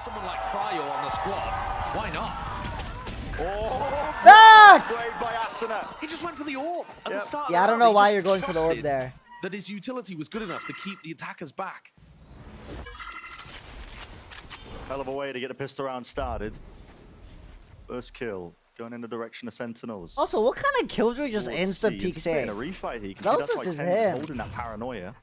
someone like Cryo on the squad, why not? Oh, Back! played by s0m. He just went for the orb at the start. Yeah, I of the don't know round. why He you're just going for the orb trusted there. That his utility was good enough to keep the attackers back. Hell of a way to get the pistol round started. First kill going in the direction of Sentinels. Also, what kind of killjoy just Towards instant C. peeks Anticipating A? a refight here. You can That see was that's why just Tens him. is holding that paranoia.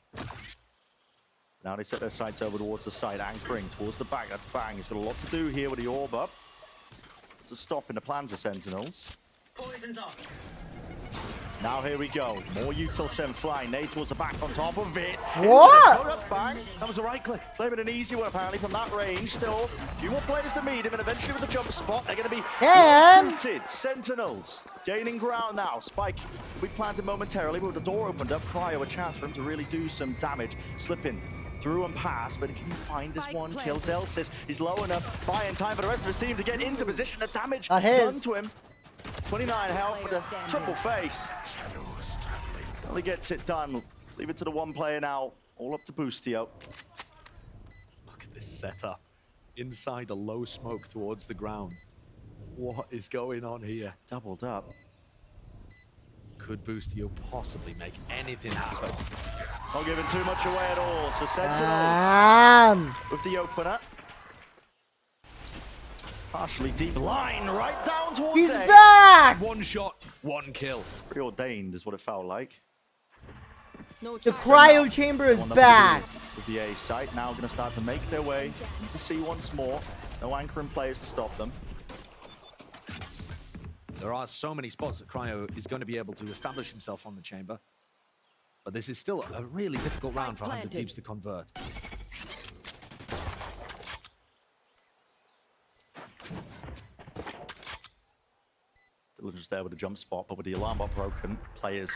Now they set their sights over towards the side, anchoring towards the back. That's Bang. He's got a lot to do here with the orb up. To stop in the plans of Sentinels. Poison's off. Now here we go. More util s0m flying. Nade towards the back on top of it. What? Oh, that's Bang. That was a right click. Claiming an easy one apparently from that range. Still, a few more players to meet him, and eventually with the jump spot, they're going to be And- suited. Sentinels gaining ground now. Spike will be planted momentarily, but with the door opened up, Cryo a chance for him to really do some damage. Slipping through and past, but can he find this one? Kills Elsis. He's low enough, buying time for the rest of his team to get into position. The damage Not his. done to him. 29 health with a triple face. Only gets it done. Leave it to the one player now. All up to Boostio. Look at this setup. Inside a low smoke towards the ground. What is going on here? Doubled up. Could Boostio possibly make anything happen? Not giving too much away at all. So Sentinels Damn! with the opener. Partially deep line right down towards He's A. back! One shot, one kill. Preordained is what it felt like. No The charge. cryo chamber is One up back. with the A site. Now going to start to make their way into C once more. No anchoring players to stop them. There are so many spots that Cryo is going to be able to establish himself on the chamber. But this is still a really difficult round for 100 Thieves to convert. Diligence there with a jump spot, but with the alarm bot broken, players,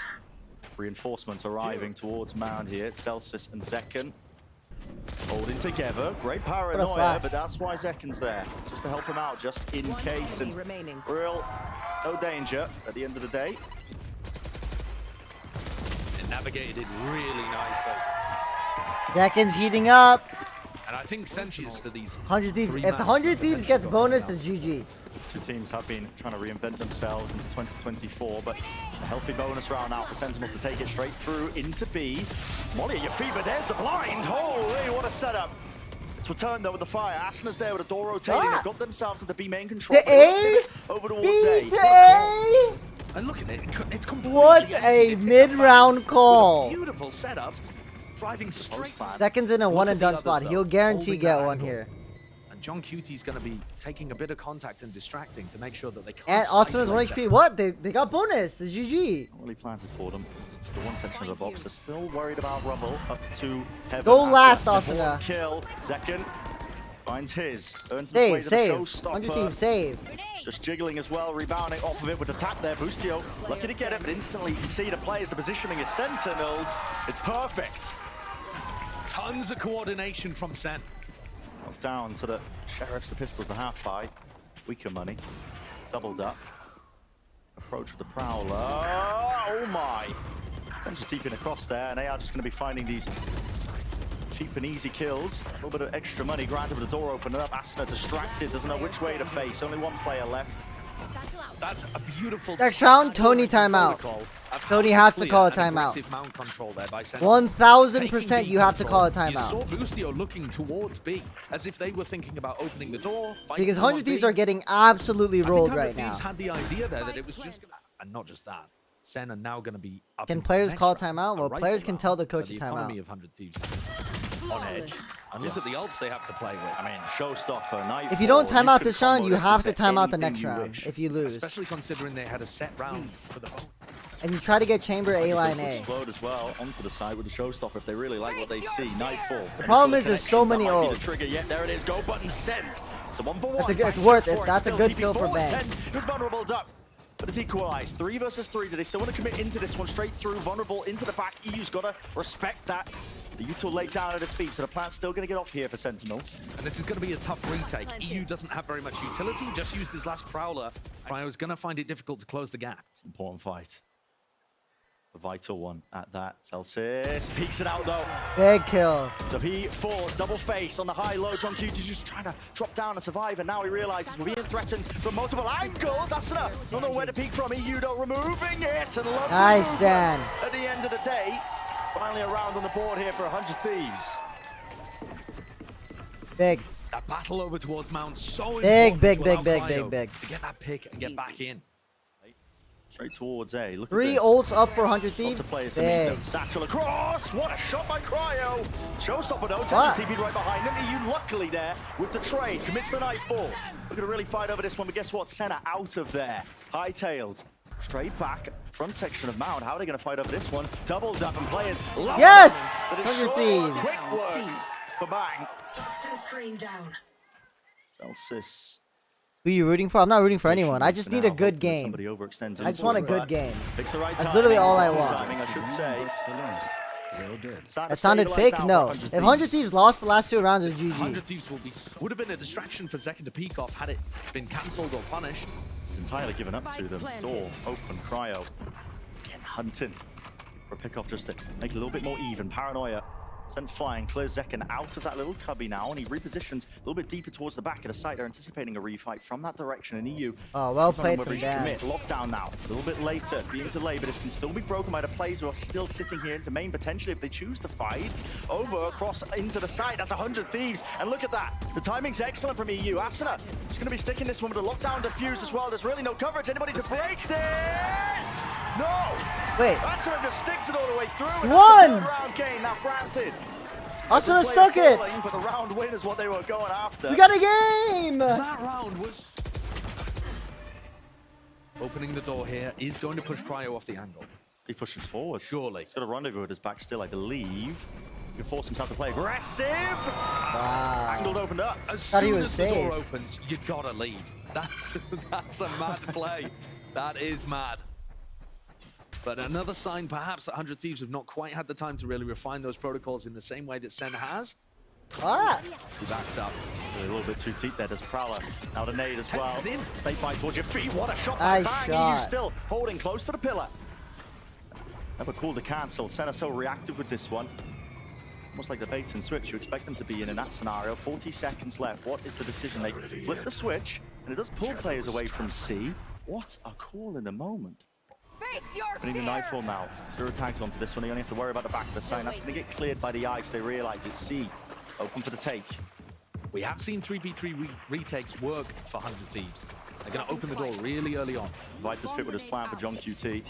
reinforcements arriving towards Mound here. Celsius and Zekken holding together. Great paranoia, flash. but that's why Zekken's there. Just to help him out, just in One case. enemy And remaining. real, no danger at the end of the day. It navigated it really nicely. Zekken's heating up. And I think sentience to these 100 Thieves. three If matches 100 Thieves potentially gets got bonus, knocked it's out. GG. Two teams have been trying to reinvent themselves into 2024, but a healthy bonus round now for Sentinels to take it straight through into B. Molly at your feet, but there's the blind. Holy, what a setup. It's returned though with the fire. s0m's there with the door rotating. Ah. They've got themselves into B main control. The A, over towards B A. to A. And look at it, it's completely What empty. a They picked mid-round up call. Beautiful setup, driving straight. Zekken's in a Look one at and the done others, spot. though, He'll guarantee holding get that one angle. here. And John Cutie's going to be taking a bit of contact and distracting to make sure that they can't. And Austin is 1 isolate HP. What? They got bonus. The GG. Not really planted for them. Just the one section of the box. They're still worried about rubble up to heaven. Go last, Austin. Austin. Kill. Zekken finds his. Earns his way Save, to the save. 100 showstopper. Thieves, save. Just jiggling as well, rebounding off of it with the tap there. Boostio lucky to get it, but instantly you can see the players, the positioning is Sentinels. It's perfect. Tons of coordination from Sen. Knocked down to the Sheriffs, the Pistols, the half-buy. Weaker money. Doubled up. Approach with the Prowler. Oh my! Tens just deep in across there, and they are just going to be finding these cheap and easy kills. A little bit of extra money granted with the door opening up. s0m distracted, doesn't know which way to face. Only one player left. That's a beautiful. Next round, Tony timeout. Tony has to call a timeout. 1000% you have to call a You timeout. saw Boostio looking towards B as if they were thinking about opening the door. Because 100 Thieves are getting absolutely rolled right now. Thieves had the idea there that it was just, and not just that. Sen are now going to be up. Can into players the next call round, timeout? a Well, rifle players can round, tell the where coach the to timeout. economy of 100 Thieves is on edge. And look at the ults they have to play with. I mean, showstopper, Nightfall. If you don't time out can this round, combo you this have to into time out the anything next you round wish. if you lose. Especially considering they had a set round for the vote. And you try to get chamber A They line could A. explode as well onto the side with the showstopper if they really like what they see. Nightfall. The problem is there's so many That might be ults. the trigger. Yet there it is. Go button sent. It's a 1-for-1. It's Bangs worth back it. for That's a Still good TP kill for forwards. Bang. 10. He was vulnerable up. But it's equalized. 3 versus 3. Do they still want to commit into this one? Straight through. Vulnerable into the back. EU's got to respect that. The util laid down at his feet, so the plant's still going to get off here for Sentinels. And this is going to be a tough retake. EU doesn't have very much utility, just used his last Prowler. Cryo's going to find it difficult to close the gap. It's an important fight. A vital one at that. Celsius peeks it out though. Big kill. So he falls double face on the high-low. John Cutie just trying to drop down and survive, and now he realizes we're being threatened from multiple angles. s0m don't know where to peek from. Yudo removing it, and lovely Nice, movement Dan. at the end of the day. Finally a round on the board here for 100 Thieves. Big. That battle over towards Mount so Big, important big, to big, allow big, Cryo big. to get that pick and get back in. Straight towards A. Look at 3 this. ults up for 100 Lots Thieves. of players to meet Big. them. Satchel across. What a shot by Cryo. Showstopper though. What? Texas TP'd right behind him. EU luckily there with the trade. Commits the nightfall. We're going to really fight over this one, but guess what? Senna out of there. Hightailed. Straight back. Front section of Mount. How are they going to fight over this one? Doubled up and players love Yes! them. But it's 100 so Thieves. quick work for Bang. Toxin screen down. Celsius. Who are you rooting for? I'm not rooting for anyone. I just For need a now, good hopefully game. Somebody overextends I just want a into it, good but game. Picks the right That's timing. literally all I Wrong want. Timing, I should say. That sounded fake? No. If 100 Thieves lost the last 2 rounds, it's 100 GG. Thieves would have been a distraction for Zek and the Peacock had it been cancelled or punished. It's entirely given up to Spike them. planted. Door open, Cryo. Again, hunting for a pick-off just to make it a little bit more even. Paranoia sent flying, clears Zekken out of that little cubby now, and he repositions a little bit deeper towards the back of the site. They're anticipating a refight from that direction in EU. Oh, well played Whether from he should Dan. commit. Lockdown now, a little bit later, being delayed, but this can still be broken by the players who are still sitting here into main, potentially if they choose to fight over across into the site. That's 100 Thieves, and look at that. The timing's excellent from EU. s0m is going to be sticking this one with a lockdown defuse as well. There's really no coverage. Anybody to break this? No! Wait. s0m just sticks it all the way through. And One! that's a third round gain. Now granted, s0m the stuck player it. falling, but the round win is what they were going after. We got a game. That round was... Opening the door here is going to push Cryo off the angle. He pushes forward. Surely. He's got a rendezvous at his back still, I believe. He can force himself to play aggressive. Wow. Angled opened up. As Thought he soon was as the door safe. opens, you gotta leave. That's a mad play. That is mad. But another sign, perhaps, that 100 Thieves have not quite had the time to really refine those protocols in the same way that Sen has. What? He backs up. A little bit too deep there, does Prowler. Now the nade as well. Tenses in. Snake bite towards your feet. What a shot by Nice Bang. shot. EU still holding close to the pillar. Never cool to cancel. Senna so reactive with this one. Almost like the bait and switch you expect them to be in that scenario. 40 seconds left. What is the decision? They flip the switch, and it does pull players away from C. What a call in the moment. Face your Putting the nightfall now. 0 tags onto this one. You only have to worry about the back of the sign. That's going to get cleared by the ice. They realize it's C. Open for the take. We have seen 3v3 retakes work for 100 Thieves. They're going to open the door really early on. Viper's fit with his plan for John QT.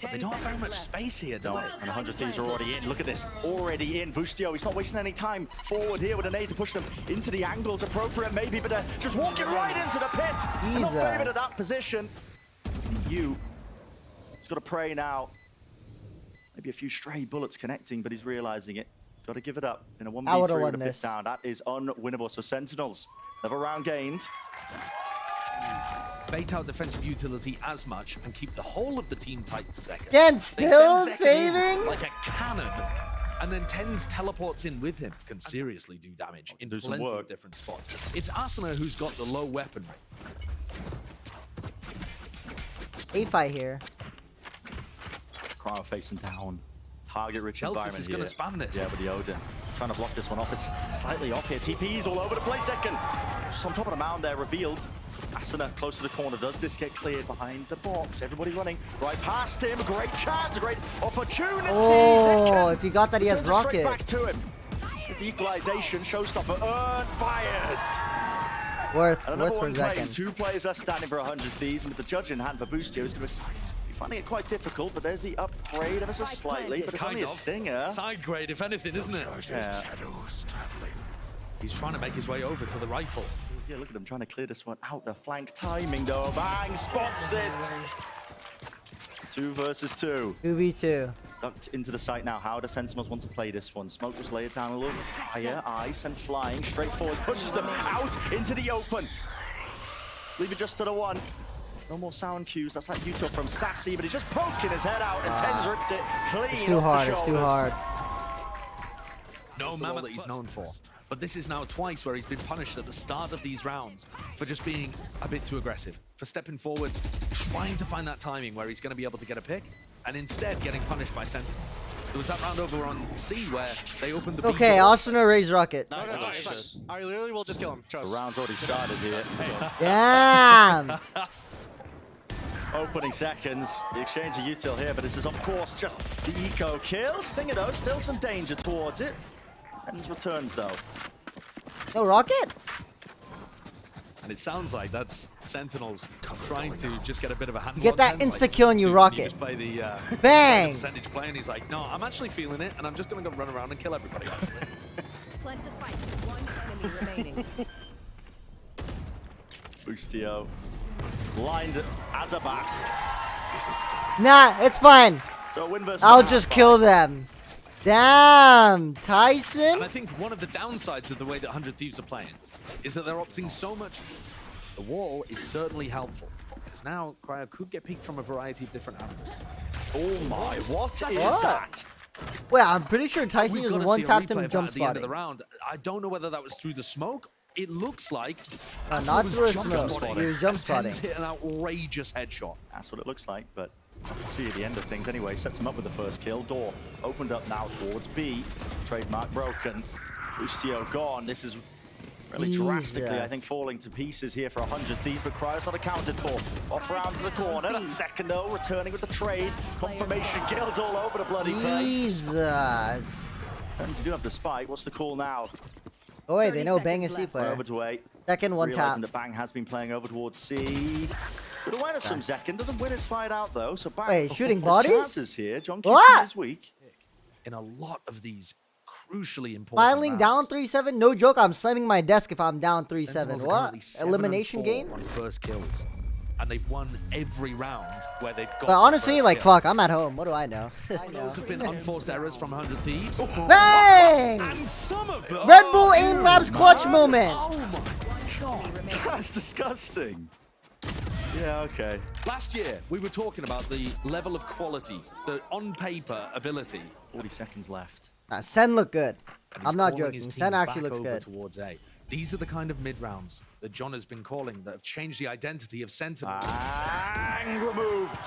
But they don't have very much space here, do No, they? and 100 Thieves are already in. Look at this. Already in. Boostio, he's not wasting any time forward here with an aid to push them into the angles. Appropriate maybe, but just walking right into the pit. They're not Jesus. favored at that position. EU. He's got to pray now. Maybe a few stray bullets connecting, but he's realizing it. Got to give it up in a 1v3 I would've with won a pit this. down. That is unwinnable. So Sentinels, another round gained. Bait out defensive utility as much and keep the whole of the team tight to Zeka. Again, They still send Zeka in saving? like a cannon, and then Tens teleports in with him. Can seriously do damage in Do some plenty work. of different spots. It's s0m who's got the low weaponry. A fight here. Cryo facing down. Target-rich Celsius environment is here. going to spam this. Yeah, with the Odin. Trying to block this one off. It's slightly off here. TP's all over the place. Second. Just on top of the mound there, revealed. s0m close to the corner. Does this get cleared behind the box? Everybody running right past him. A great chance, a great opportunity. Oh, Zekken if you got that, he has turns it straight rocket. back to him. There's the equalization. Showstopper earned, fired. Worth And another for one claimed. second. 2 players left standing for 100 Thieves. And with the judge in hand for Boostio, he's going to be finding it quite difficult. But there's the upgrade ever so slightly. But it's only a stinger. Side grade, if anything, isn't it? Yeah. He's trying to make his way over to the rifle. Yeah, look at him trying to clear this one out. The flank timing though. Bang, spots it. 2 versus 2. 2v2. Ducked into the site now. How do Sentinels want to play this one? Smoke was laid down a little bit higher. Ice and flying straight forward. Pushes them out into the open. Leave it just to the one. No more sound cues. That's like Utah from Sassy, but he's just poking his head out and Tens rips it clean It's too off hard. the It's too shoulders. hard. No mammoth that he's known for. But this is now twice where he's been punished at the start of these rounds for just being a bit too aggressive, for stepping forwards, trying to find that timing where he's going to be able to get a pick, and instead getting punished by Sentinels. There was that round over on C where they opened the B Okay, door. Asuna raised rocket. No, it's fine. I literally will just kill him. Trust. The round's already started here. Damn. Opening seconds. The exchange of util here, but this is of course just the eco kill. Stinger though, still some danger towards it. Ends returns though. No rocket? And it sounds like that's Sentinels trying to just get a bit of a hand. You get that insta-kill and you dude, rocket. You just play the Bang! percentage play, and he's like, no, I'm actually feeling it, and I'm just going to go run around and kill everybody. Plant the spike. One enemy remaining. Boostio lined as a bat. Nah, it's fine. So a win versus I'll a just half kill fight. them. Damn, And Tyson. I think one of the downsides of the way that 100 Thieves are playing is that they're opting so much. The wall is certainly helpful, because now Cryo could get peeked from a variety of different angles. Oh my, what is What? that? Wait, I'm pretty sure Tyson We've used got to one see a tap replay to of that jump at the end of the spotting. round. I don't know whether that was through the smoke. It looks like Not was through a jump smoke. spotting. He was jump And Tens spotting. hit an outrageous headshot. That's what it looks like, but let's see at the end of things anyway. Sets him up with the first kill. Door opened up now towards B. Trademark broken. Boostio gone. This is really drastically, I think, Jesus. falling to pieces here for 100 Thieves, but Cryo's not accounted for. Off round to the corner. That second though, returning with the trade. Confirmation kills all over the bloody place. Jesus. Turns do have the spike. What's the call now? Oh wait, they 30 know Bang is seconds C left. player. Over to A. Second one Realizing tap. that Bang has been playing over towards C. Good awareness from Zekin. Doesn't win his fight out though. So Bang Wait, shooting has bodies? chances here. John What? QT is weak. In a lot of these crucially important Filing down rounds. 3-7. No joke. I'm slamming my desk if I'm down 3-7. Sentinels are What? currently 7 and Elimination 4 game? on first kills, and they've won every round where they've got. But honestly, the first like kill. fuck, I'm at home. What do I know? I know. Those have been unforced errors from 100 Thieves. Bang! And some of them. Red Bull aim labs clutch moment. Oh my god. That's disgusting. Yeah, okay. Last year, we were talking about the level of quality, the on-paper ability. 40 seconds left. Nah, Sen look good. And he's I'm not calling his joking. team Sen actually back looks over good. towards A. These are the kind of mid-rounds that John has been calling that have changed the identity of Sentinels. Bang removed.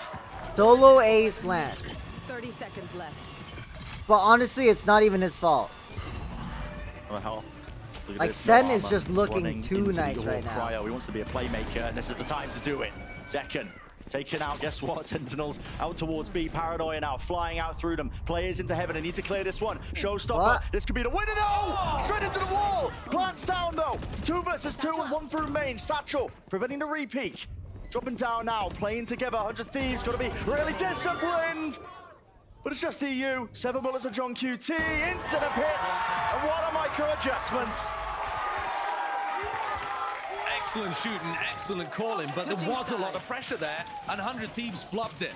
Solo A slant. 30 seconds left. But honestly, it's not even his fault. What the hell? Look at Like, this, Sen no is armor, just looking running too into nice the right wall. now. Cryo, he wants to be a playmaker, and this is the time to do it. Second. Taken out, guess what? Sentinels out towards B. Paranoia now, flying out through them. Players into heaven, they need to clear this one. Showstopper, What? this could be the winner, no! Straight into the wall! Plants down, though. It's 2 versus 2 and 1 through main. Satchel, preventing the repeat. Dropping down now, playing together. 100 Thieves, got to be really disciplined. But it's just EU. 7 bullets of John QT into the pits. And what a micro-adjustment. Excellent shooting, excellent calling, but there was a lot of pressure there, and 100 Thieves flubbed it.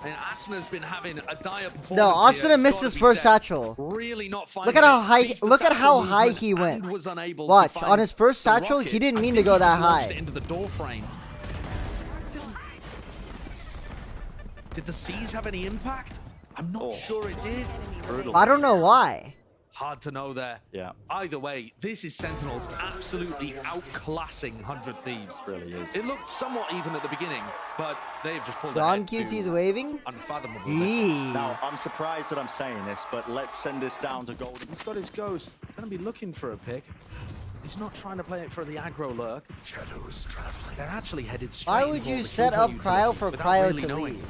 And Asuna's been having a dire performance. No, here, Asuna it's missed gotta his be first said. satchel. Really not finding Look at how it. high. Beats the Look at how satchel high movement he went. and was unable Watch, to find on his first the satchel, rocket. he didn't I mean to think go he that just launched high. it into the door frame. Did the C's have any impact? I'm not sure it did. Brutal. I don't know why. Hard to know there. Yeah. Either way, this is Sentinels absolutely outclassing 100 Thieves. It really is. It looked somewhat even at the beginning, but they've just pulled Don ahead to QT's waving. unfathomable. Jeez. Now, I'm surprised that I'm saying this, but let's send this down to Golden. He's got his ghost. Going to be looking for a pick. He's not trying to play it for the aggro lurk. Shadows traveling. They're actually headed straight. Why would for you the set Kickoff up Cryo utility for without Cryo really to knowing? leave?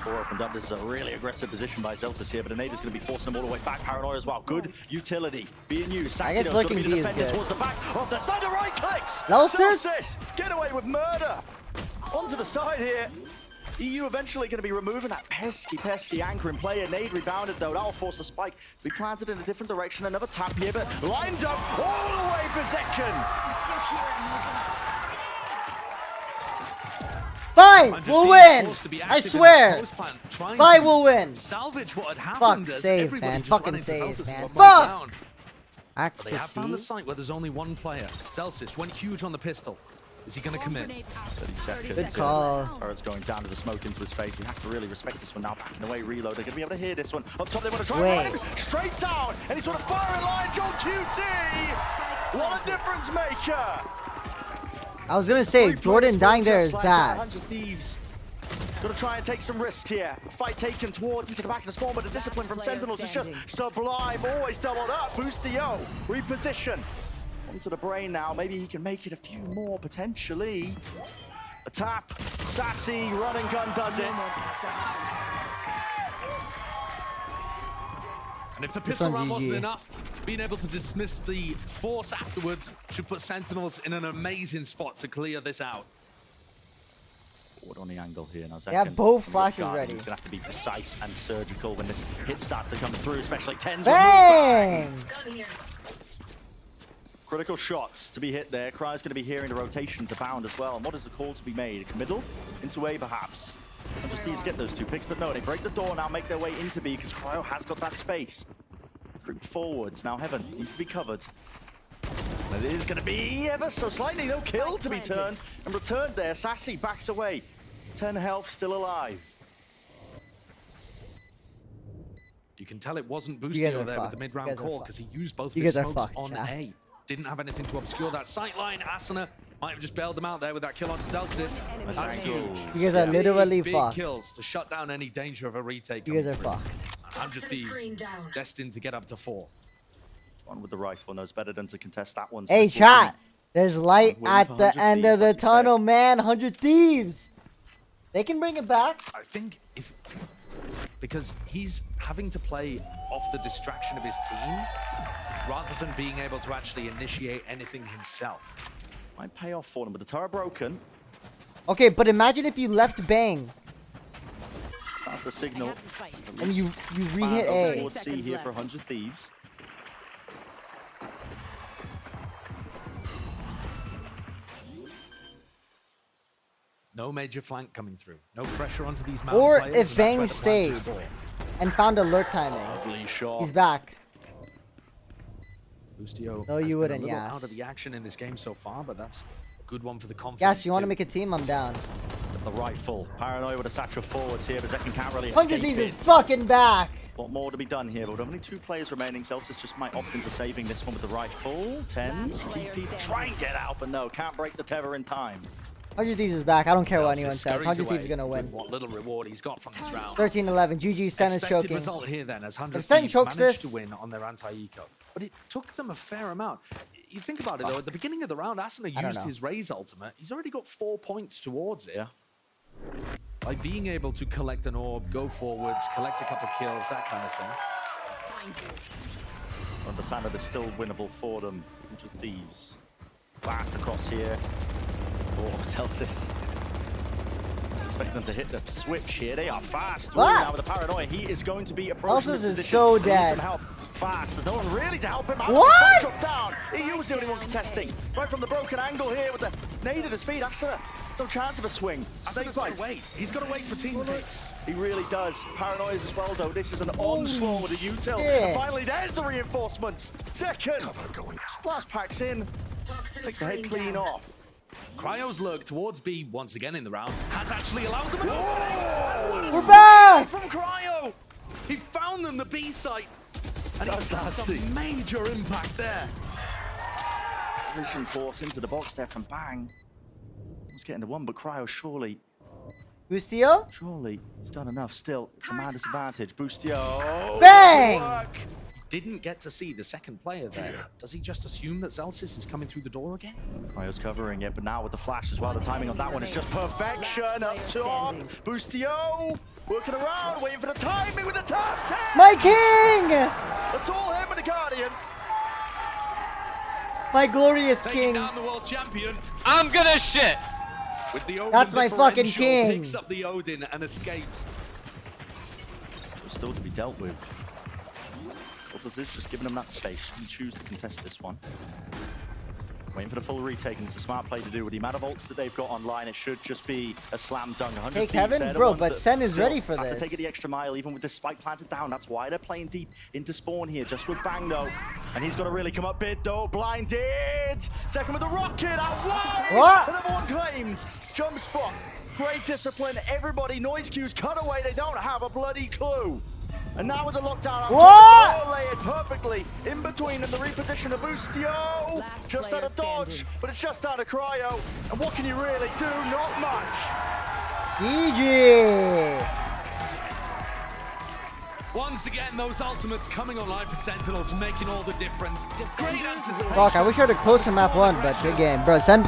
Door opened up. This is a really aggressive position by Zeltis here, but Anada's going to be forcing them all the way back. Paranoia as well. Good utility. being used. I guess Saxino's going to looking be B the is defender good. towards the back of the side. Right clicks. Lotus? Get away with murder. Onto the side here. EU eventually going to be removing that pesky anchor in play. Nade rebounded though. That'll force the spike to be planted in a different direction. Another tap here, but lined up all the way for Zekken. Fine, 100 we'll Thieves win. forced to be I active in that swear. post plan, trying Fine, to we'll win. Salvage what had Fuck happened as save, everybody man. just Fucking ran into save, Celsius man. and got Fuck. down. They have found the Access. site where there's only one player. Celsius went huge on the pistol. Is he going to commit? 30 seconds. Good call. Turret's going down as a smoke into his face. He has to really respect this one now. Backing away, reload. They're going to be able to hear this one. Up top, they want to try Wait. and run him straight down. And he's sort of firing line. John QT. What a difference maker. I was gonna say, 3 Jordan points dying for there just is like bad. 100 Thieves. Got to try and take some risks here. Fight taken towards into the back of the spawn, but the discipline from Sentinels is just sublime. Always doubled up. Boostio, reposition. Onto the brain now. Maybe he can make it a few more, potentially. A tap. Sassy, run and gun does it. And if the pistol on round wasn't GG. enough, being able to dismiss the force afterwards should put Sentinels in an amazing spot to clear this out. Forward on the angle here now. They have both flashes He's ready. going to have to be precise and surgical when this hit starts to come through, especially 10s. Bang! Critical shots to be hit there. Cryo's going to be hearing the rotations abound as well. And what is the call to be made? Middle? Into A, perhaps. And just Thieves get those 2 picks, but no, they break the door now, make their way into B, because Cryo has got that space. Creep forwards. Now Heaven needs to be covered. And it is going to be ever so slightly, no kill to be turned. And returned there. Sassy backs away. 10 health, still alive. You can tell it wasn't guys Boostio are there with fucked. the You mid-round guys are core fucked. because he used both of You his guys are smokes fucked, on yeah. A. Didn't have anything to obscure that sight line. Asuna might have just bailed him out there with that kill on Celsius. That's huge. You guys are literally big fucked. kills to shut down any danger of a retake. You guys are coming through. fucked. 100 Thieves destined to get up to 4. One with the rifle knows better than to contest that one. Hey, This will chat. be There's light win at for the 100 end of Thieves, the like you said. tunnel, man. 100 Thieves. They can bring it back. I think if because he's having to play off the distraction of his team rather than being able to actually initiate anything himself. Might pay off for them, but the turret broken. Okay, but imagine if you left Bang That's the signal. and you re-hit Over A. towards C here for 100 Thieves. No major flank coming through. No pressure onto these mountain Or players, if and that's Bang where the flank is stayed. for. And found alert timing. Lovely shot. He's back. Boostio No, has you been wouldn't, a little Yas. out of the action in this game so far, but that's a good one for the confidence. Yes, you want to too. make a team? I'm down. The rifle. Paranoia with a satchel forwards here, but Zekin can't really 100 escape Thieves is it. fucking back. Lot more to be done here, but with only 2 players remaining. Celsius just might opt into saving this one with the rifle. 10s, TP to try and get out, but no, can't break the tether in time. 100 Thieves is back. I don't care what Celsius anyone says. scurries 100 Thieves away is going to with win. what little reward he's got from this round. 13-11. GG, Sen is Expected choking. result here then, as 100 If Sen Thieves chokes managed this- to win on their anti-eco. But it took them a fair amount. You think about it though, at the beginning of the round, Asuna I don't used know. his Raze ultimate. He's already got 4 points towards it. Yeah. By being able to collect an orb, go forwards, collect a couple kills, that kind of thing. Understand that it's still winnable for them. 100 Thieves. Fast across here. Oh, Celsius. Expect them to hit the switch here. They are fast. Through What? now with the Paranoia. He is going to be approaching Celsius this is position. so He needs dead. some help. Fast. There's no one really to help him out. What? Drop down. He was the only one contesting. Right from the broken angle here with the nade at his feet. Asuna, no chance of a swing. Snake Asuna's got bite. to wait. He's got to wait for teammates. He really does. Paranoias as well, though. This is an onslaught with a util. shit. And finally, there's the reinforcements. Second. Splash packs in. Takes the head clean off. Cryo's lurk towards B once again in the round has actually allowed them an opening. We're back! From Cryo! He found them the B site. And That's he got nasty. some major impact there. Vision force into the box there from Bang. He's getting the one, but Cryo surely Boostio? he's done enough still. It's a man disadvantage. Boostio. Bang! Work. Didn't get to see the second player there. Does he just assume that Celsius is coming through the door again? Cryo's covering it, but now with the flash as well, the timing on that one is just perfection. Up top. Boostio working around, waiting for the timing with the top 10. My king! It's all him with the Guardian. My glorious Taking king. down the world champion I'm gonna shit. with the Odin That's my fucking differential, king. Picks up the Odin and escapes. Still to be dealt with. Lotus is just giving him that space and choose to contest this one. Waiting for the full retake, and it's a smart play to do with the amount of ults that they've got online. It should just be a slam dunk. 100 Hey, Thieves, Kevin, they're the bro, ones but that Sen is still ready for have this. to take it the extra mile, even with the spike planted down. That's why they're playing deep into spawn here, just with Bang though. And he's got to really come up big though. Blinded. it. Second with the rocket. Out wide. What? Another one claimed. Jump spot. Great discipline. Everybody. Noise cues. Cut away. They don't have a bloody clue. And now with the lockdown, What? all layered perfectly in between and the reposition of Boostio. Last Just player out of dodge, standing. but it's just out of cryo. And what can you really do? Not much. GG. Once again, those ultimates coming online for Sentinels, making all the difference. Great anticipation. Fuck, I wish I had a closer map one, but good game. Bro, Sen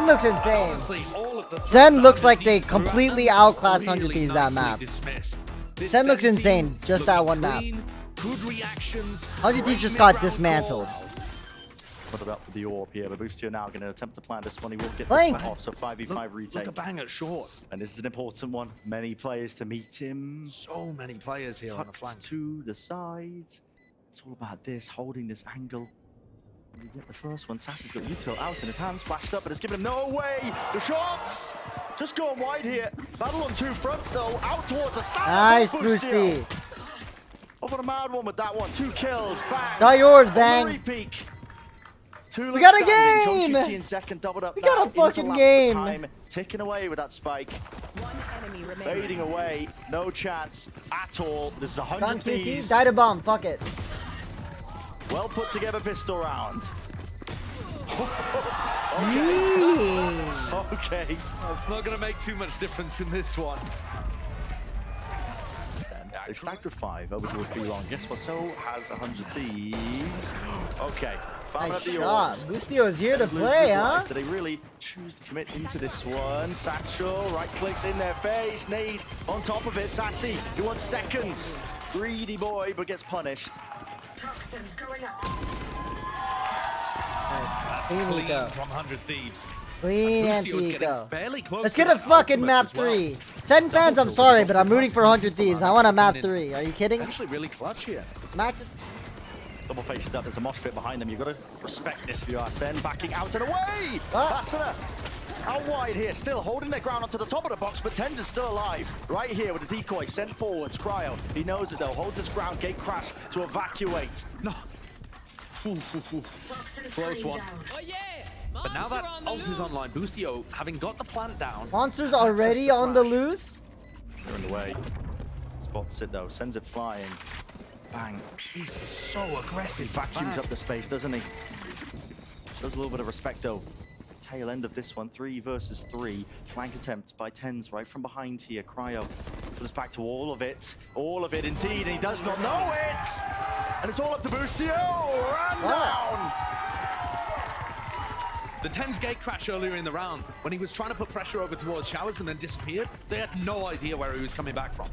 looks insane. Honestly, all of the Sen looks like they threats completely throughout outclassed 100 really Thieves that nicely map. dismissed. This Sen looks 17 insane, just that one map. clean, good reactions. 100 Thieves great just got mid-round dismantled. calls. Put it up for the orb here, but Boostio now going to attempt to plan this one. He will get Blink. this one off, so 5v5 retake. Look at Bang at short. And this is an important one. Many players to meet him. So many players here on the Tucked flank. to the side. It's all about this, holding this angle. You get the first one. Sassy's got util out in his hands, flashed up, but it's giving him no way. The shots just going wide here. Battle on two fronts though, out towards the side. Nice, Boosty. Off on a mad one with that one. 2 kills. Bang. Got yours, On the Bang. re-peek. We got a game! John QT in second, doubled up. We got a now, fucking into lap game! Time, ticking away with that spike. One enemy remaining. Fading away. No chance at all. This is 100 Got KT, Thieves. died a bomb, fuck it. Well put together pistol round. Yee. Okay. It's not going to make too much difference in this one. They stacked with 5 over towards B long. Guess what? So has 100 Thieves. Okay. Found Nice out the shot. orbs. Boostio is here to Loses play, huh? life. Do they really choose to commit into this one? Satchel, right clicks in their face. Nade on top of it. Sassy, he wants seconds. Greedy boy, but gets punished. Toxins going up. That's Clean clean Eco. from 100 Thieves. Clean Boostio's getting Antico. fairly close Let's to get a that fucking ultimate map as well. 3. Sen fans, I'm sorry, but I'm rooting for 100 Thieves. I want a map 3. Are you kidding? Actually really clutch here. Match Double faced up. There's a mosh pit behind them. You've got to respect this if you are Sen. Backing out and away. What? Bassana out wide here. Still holding their ground onto the top of the box, but Tens is still alive. Right here with the decoy sent forwards. Cryo. He knows it though. Holds his ground. Gate crash to evacuate. No. Close one. But now that ult is online, Boostio, having got the plant down. Monsters has access already to on the flash. loose? They're in the way. Spots it though. Sends it flying. Bang. He's so aggressive. Vacuums up the space, doesn't he? Shows a little bit of respect though. Tail end of this one, 3 versus 3. Flank attempt by Tens right from behind here. Cryo. So it's back to all of it. All of it indeed, and he does not know it! And it's all up to Boostio! Run down! The 10's gate crash earlier in the round, when he was trying to put pressure over towards Showers and then disappeared, they had no idea where he was coming back from.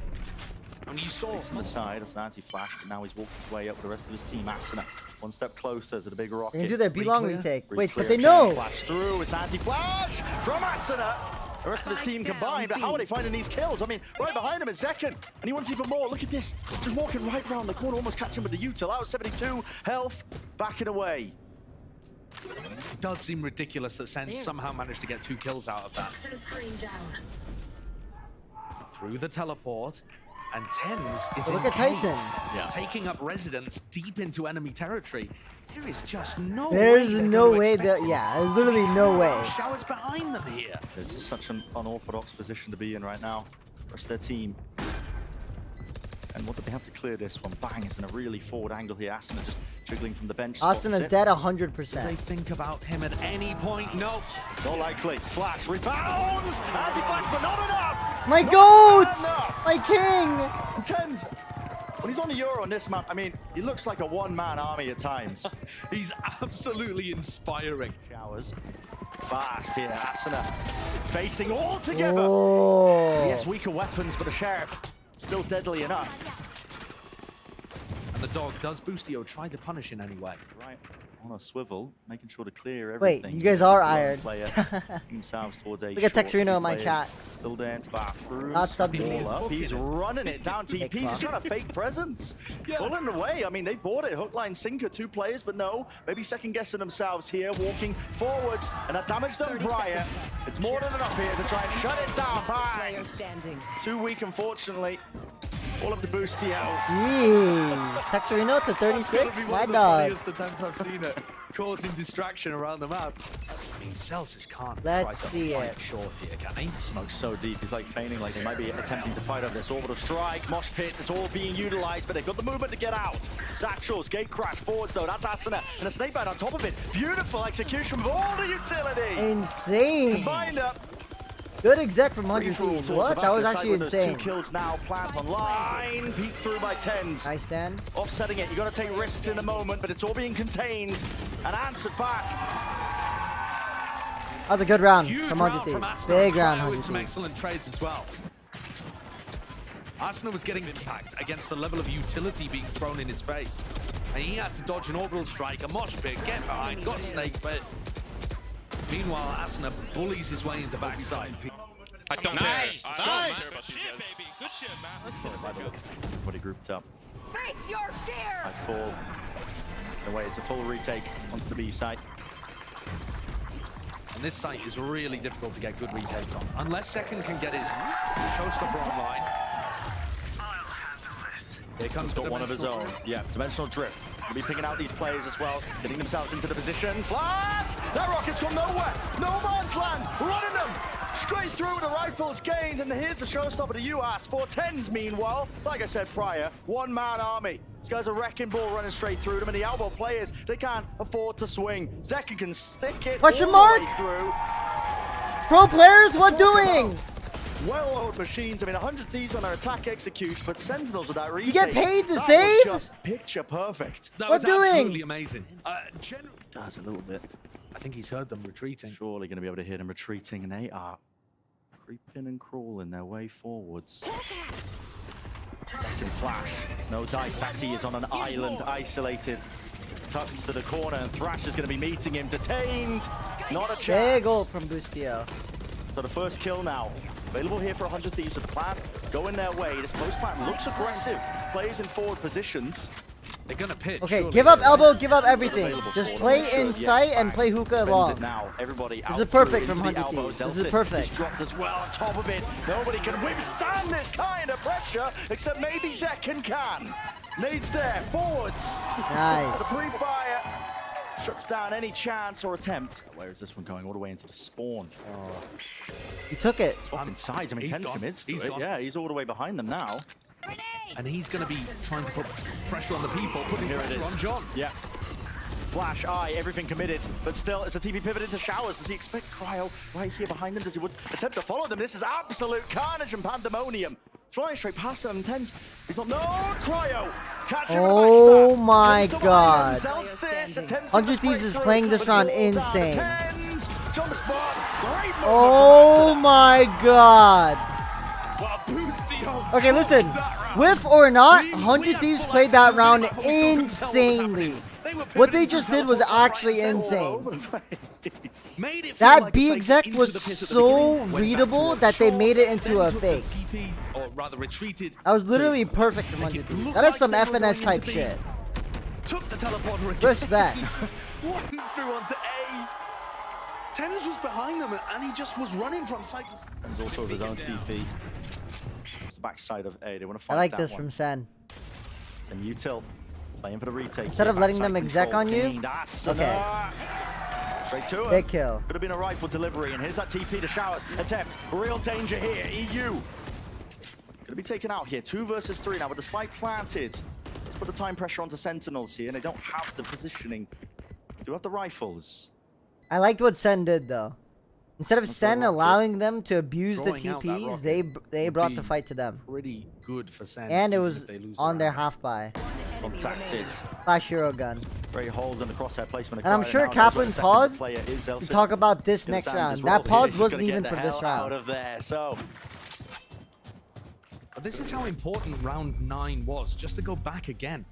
And you saw On the side, it's an anti-flash, but now he's walking his way up with the rest of his team. Asuna, one step closer to the big rocket. They're gonna do their B-long Re-clear. retake. Wait, but Re-clear, they chain know! Flash through, it's anti-flash from Asuna. The rest of his team combined, but how are they finding these kills? I mean, right behind him in second, and he wants even more. Look at this, just walking right round the corner, almost catching with the util. Out 72 health, backing away. It does seem ridiculous that Sen somehow managed to get 2 kills out of that. Through the teleport, and Tens is Look at engaged, Tyson. taking up residence deep into enemy territory. There is just no way. There's they're no gonna way expect that, it. yeah, there's literally no way. Showers behind them here. This is such an unorthodox position to be in right now. Rest of their team. And what do they have to clear this one? Bang, is in a really forward angle here. Asuna just jiggling from the bench. Austin spots is it. dead They 100%. think about him at any point. No. Not likely. Flash rebounds. Anti-flash, but not enough. My Not goat! enough. My king! And Tens, when he's on the Euro on this map, I mean, he looks like a one-man army at times. He's absolutely inspiring. Showers. Fast here. Asuna facing all together. Oh. Yes, weaker weapons, but the Sheriff still deadly enough. And the dog does Boostio try to punish in any way. Right on a swivel, making sure to clear Wait, everything. you guys are Just one iron. player themselves towards a Look at short Texerino few in my players. chat. Still there into bathroom. Not sub Ball up. He's running it down. Fake TP's clock. trying to fake presence. Pulling away. I mean, they bought it. Hook, line, sinker, 2 players, but no. Maybe second guessing themselves here, walking forwards. And that damage done 30 prior. seconds It's more than enough here to try and shut it down. Bang. Player standing. Too weak, unfortunately. All of the Boostio. Jeez. Texerino to 36? My dog. Attempts I've seen it. causing distraction around the map. I mean, Celsius can't Let's try to see fight it. short here, can he? Smoke's so deep, he's like feigning like they might be attempting to fight over this orbital strike. Mosh pit, it's all being utilized, but they've got the movement to get out. Satchels, gate crash, forwards though, that's s0m, and a snake bite on top of it. Beautiful execution with all the utility. Insane. Combined up. Good exec from 100 Free-for-all Thieves. towards What? the That was back. actually Those insane. 2 kills now, plant online, peek through by 10s. Nice stand. Offsetting it, you got to take risks in the moment, but it's all being contained and answered back. That was a good round Huge from round 100 from Thieves. s0m. Big round, Cryo 100 with some Thieves. excellent trades as well. s0m was getting impact against the level of utility being thrown in his face. And he had to dodge an orbital strike, a mosh pit, get behind, got snake bit. Meanwhile, s0m bullies his way into backside. I don't Nice! care. I don't Nice! care about these Shit, guys. baby. Good shit, man. By the look of things, everybody grouped up. Face your fear! I fall away. It's a full retake onto the B site. And this site is really difficult to get good retakes on. Unless Second can get his showstopper online. Here comes Got one of his own. Drift. Yeah, dimensional drift. He'll be picking out these players as well, getting themselves into the position. Flash! That rocket's gone nowhere. No man's land. Running them straight through. The rifles gained, and here's the showstopper to you, Ass. 410s, meanwhile, like I said prior, one-man army. This guy's a wrecking ball running straight through them, and the elbow players, they can't afford to swing. Zekin can stick it Question all mark? the way through. Pro players, what Talk doing? about well-oiled machines. I mean, 100 Thieves on their attack executes, but Sentinels with that retake. You get paid to that save? was just picture perfect. That What was doing? absolutely amazing. Does a little bit. I think he's heard them retreating. Surely going to be able to hear them retreating, and they are creeping and crawling their way forwards. Second flash. No dice. Sassy is on an island, isolated. Tucks to the corner, and Thrash is going to be meeting him. Detained. Not a chance. Big ult from Boostio. So the first kill now. Available here for 100 Thieves with the plan going their way. This post plan looks aggressive. Plays in forward positions. They're gonna pitch. Okay, surely. give up elbow, give up everything. Available Just for them. play They should, in yeah. sight and play hookah Spends along. it now. Everybody out is perfect through from into the 100 elbows. Thieves. This is Elsis perfect. is dropped as well on top of it. Nobody can withstand this kind of pressure, except maybe Zekin can. Nades there, forwards. Nice. The pre-fire shuts down any chance or attempt. Where is this one going? All the way into the spawn. He took it. Swapping sides. I mean, He's 10's gone. commits to He's it. gone. Yeah, he's all the way behind them now. And he's gonna be trying to put pressure on the people, putting Here it pressure is. on John. Yeah. Flash, eye, everything committed. But still, as the TP pivot into showers, does he expect Cryo right here behind him? Does he would attempt to follow them? This is absolute carnage and pandemonium. Flying straight past them, 10's. He's not. No, Cryo! Catch him with a Oh backstab. my 10's still God. behind him. Celsius attempts 100 to break Thieves is through, playing this but round it's all down to insane. 10's. John the spot. Great movement Oh from my God. Well, Boostio. Okay, listen. Whiff or not, 100 Thieves played that round insanely. What they just did was actually insane. Made it feel That like B a fake exec into was the pit at the so beginning, went back readable to that they short, made it into then a took the fake. TP, or rather retreated. That was literally to perfect from make 100 it Thieves. look That is like some they were FNS going type into B. shit. Took the teleporter again. Respect. One through onto A. Tennis was behind them, and he just was running from side to side. He's also with his own TP. It's the backside of A. They want to fight I like that this one. from Sen. And util playing for the retake. Instead of letting them Backside exec control on you? gained. That's Okay. enough. Straight to him. Big kill. Could have been a rifle delivery, and here's that TP to Showers. Attempt. Real danger here. EU. Gonna be taken out here. 2 versus 3 now, with the spike planted. Let's put the time pressure onto Sentinels here, and they don't have the positioning. Do have the rifles. I liked what Sen did though. Instead of That's a Sen rocket. allowing them to abuse the Drawing out that TPs, rocket they would brought be the fight to them. Pretty good for Sen. And it even was if they lose on the their round. half buy. Contacted. Flash hero gun. Very hold in the crosshair placement. And I'm sure Kaplan's pause to talk about this next round. That pause wasn't even for this Out round. of there. So But this is how important round 9 was, just to go back again.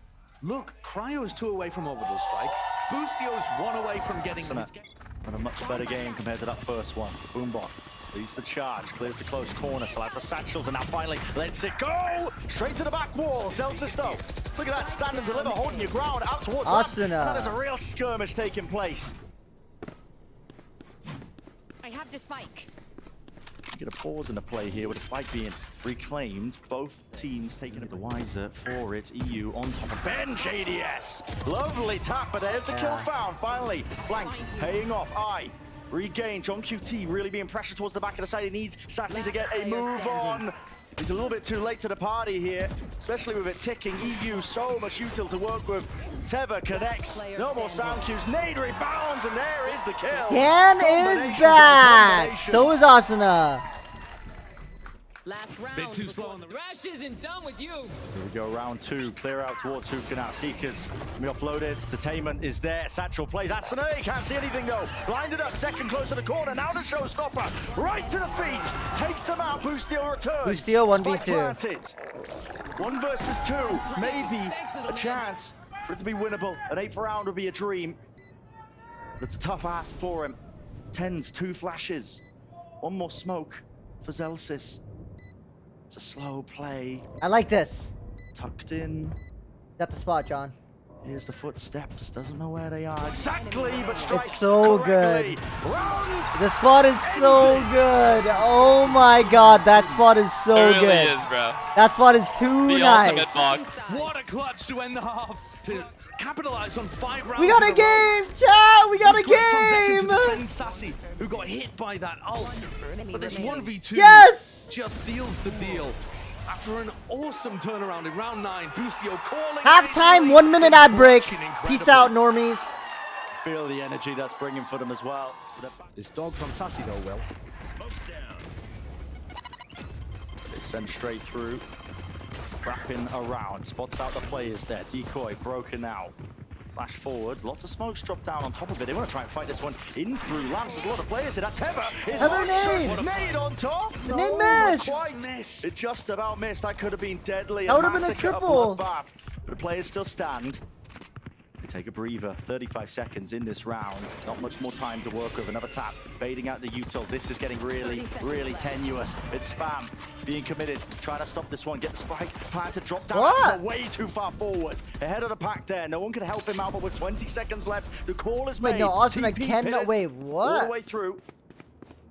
Look, Cryo's 2 away from orbital strike. Boostio's 1 away from getting his game. and a much better game compared to that first one. Boombot leads the charge, clears the close corner, still has the satchels, and now finally lets it go! Straight to the back wall, Zelsis though. Look at that, stand and deliver, holding your ground out towards Asuna. that. That is a real skirmish taking place. I have the spike. Get a pause in the play here with the spike being reclaimed. Both teams taking it the wiser for it. EU on top of bench. ADS. Lovely tap, but there's the kill found. Finally, flank paying off. Regain. John QT really being pressured towards the back of the side. He needs Sassy to get a move on. He's a little bit too late to the party here, especially with it ticking. EU, so much util to work with. Teva connects. No more sound cues. Nade rebounds, and there is the kill. Can is back. So is Asuna. Last round. Bit too slow on the Thrash isn't done with you. Here we go, round 2. Clear out towards Hoofka now. Seekers can be offloaded. Detainment is there. Satchel plays. Asuna can't see anything though. Blinded up. Second close to the corner. Now the showstopper. Right to the feet. Takes them out. Boosteel returns. Boosteel 1v2. Spike planted. 1 versus 2. Maybe a chance for it to be winnable. An 8th round would be a dream. But it's a tough ask for him. Tens, 2 flashes. 1 more smoke for Zelsis. It's a slow play. I like this. Tucked in. Got the spot, John. Here's the footsteps. Doesn't know where they are exactly, but strikes It's so correctly. good. Round. The spot is so good. Oh my god, that spot is so It really good. is, bro. That spot is too The nice. ultimate box. What a clutch to end the half to capitalize on 5 rounds. We got a in row. game, chat. We got a It's great from Zekken to game. defend Sassy, who got hit by that ult. But this 1v2 Yes. just seals the deal. After an awesome turnaround in round 9, Boosteel calling. Halftime, 1 minute ad break. Peace out, normies. Feel the energy that's bringing for them as well. This dog from Sassy though, Will. They send straight through. Wrapping around. Spots out the players there. Decoy broken out. Flash forwards. Lots of smokes dropped down on top of it. They want to try and fight this one in through lamps. There's a lot of players here. That Teva is Another monstrous. nade. Nade on top. The No, nade not missed. quite. It just about missed. That could have been deadly. That would have been a massacre, triple. bloodbath. But the players still stand. They take a breather. 35 seconds in this round. Not much more time to work with. Another tap. Baiting out the util. This is getting really, really tenuous. It's spam. Being committed. Trying to stop this one. Get the spike. Plan to drop down. What? That's way too far forward. Ahead of the pack there. No one can help him out, but with 20 seconds left, the call is made. Wait, no, Asuna TP cannot. pivot Wait, all the what? way through.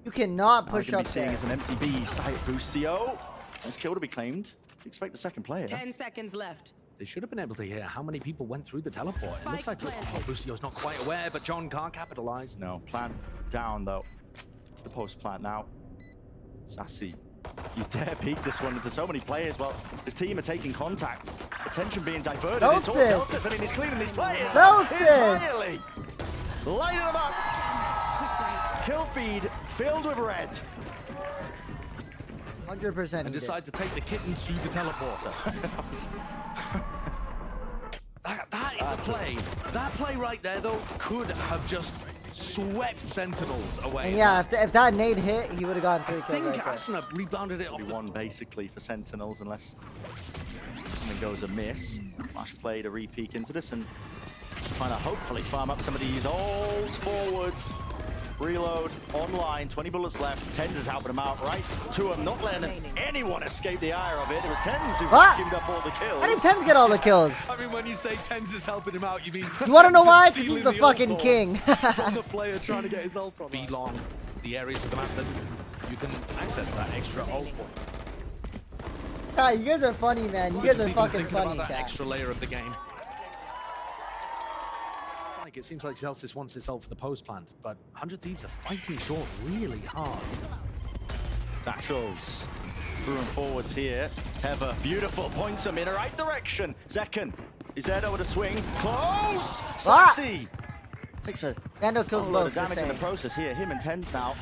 You cannot Now push gonna up be seeing there. as an empty B site. Boosteo. Nice kill to be claimed. Expect the second player. 10 seconds left. They should have been able to hear how many people went through the teleport. It looks like Spike Boostio's not quite aware, but John can't capitalize. No, plant down though. The post plant now. Sassy. You dare peek this one into so many players. Well, his team are taking contact. Attention being diverted. It's all Celsius. Celsius. I mean, he's cleaning these players Celsius. entirely. Lighting them up. Kill feed filled with red. 100%. And decide to take the kittens through the teleporter. that is a play. That play right there, though, could have just swept Sentinels away. And yeah, if that nade hit, he would have gotten 3 I kills think right there. Asuna rebounded it off. One basically for Sentinels, unless something goes amiss. Flash play to re-peek into this and trying to hopefully farm up some of these old forwards. Reload, online, 20 bullets left. Tens is helping him out, right? 2M not letting anyone escape the ire of it. It was Tens who What? vacuumed up all the kills. How did Tens get all the kills? I mean, when you say Tens is helping him out, you mean... You want to know Tens is why? Because he's stealing the ult fucking ult king. from the player trying to get his ult on. Be long, the areas of the map that you can access that extra ult for. Ah, you guys are funny, man. You guys are fucking funny, about that chat. extra layer of the game. It seems like Celsius wants this ult for the post plant, but 100 Thieves are fighting short really hard. Satchels. Through and forwards here. Teva, beautiful, points him in the right direction. Second, he's there over the swing. Close! Sassy! Takes a Vandal kills whole lot both. of damage just in the saying. process here. Him and Tens now.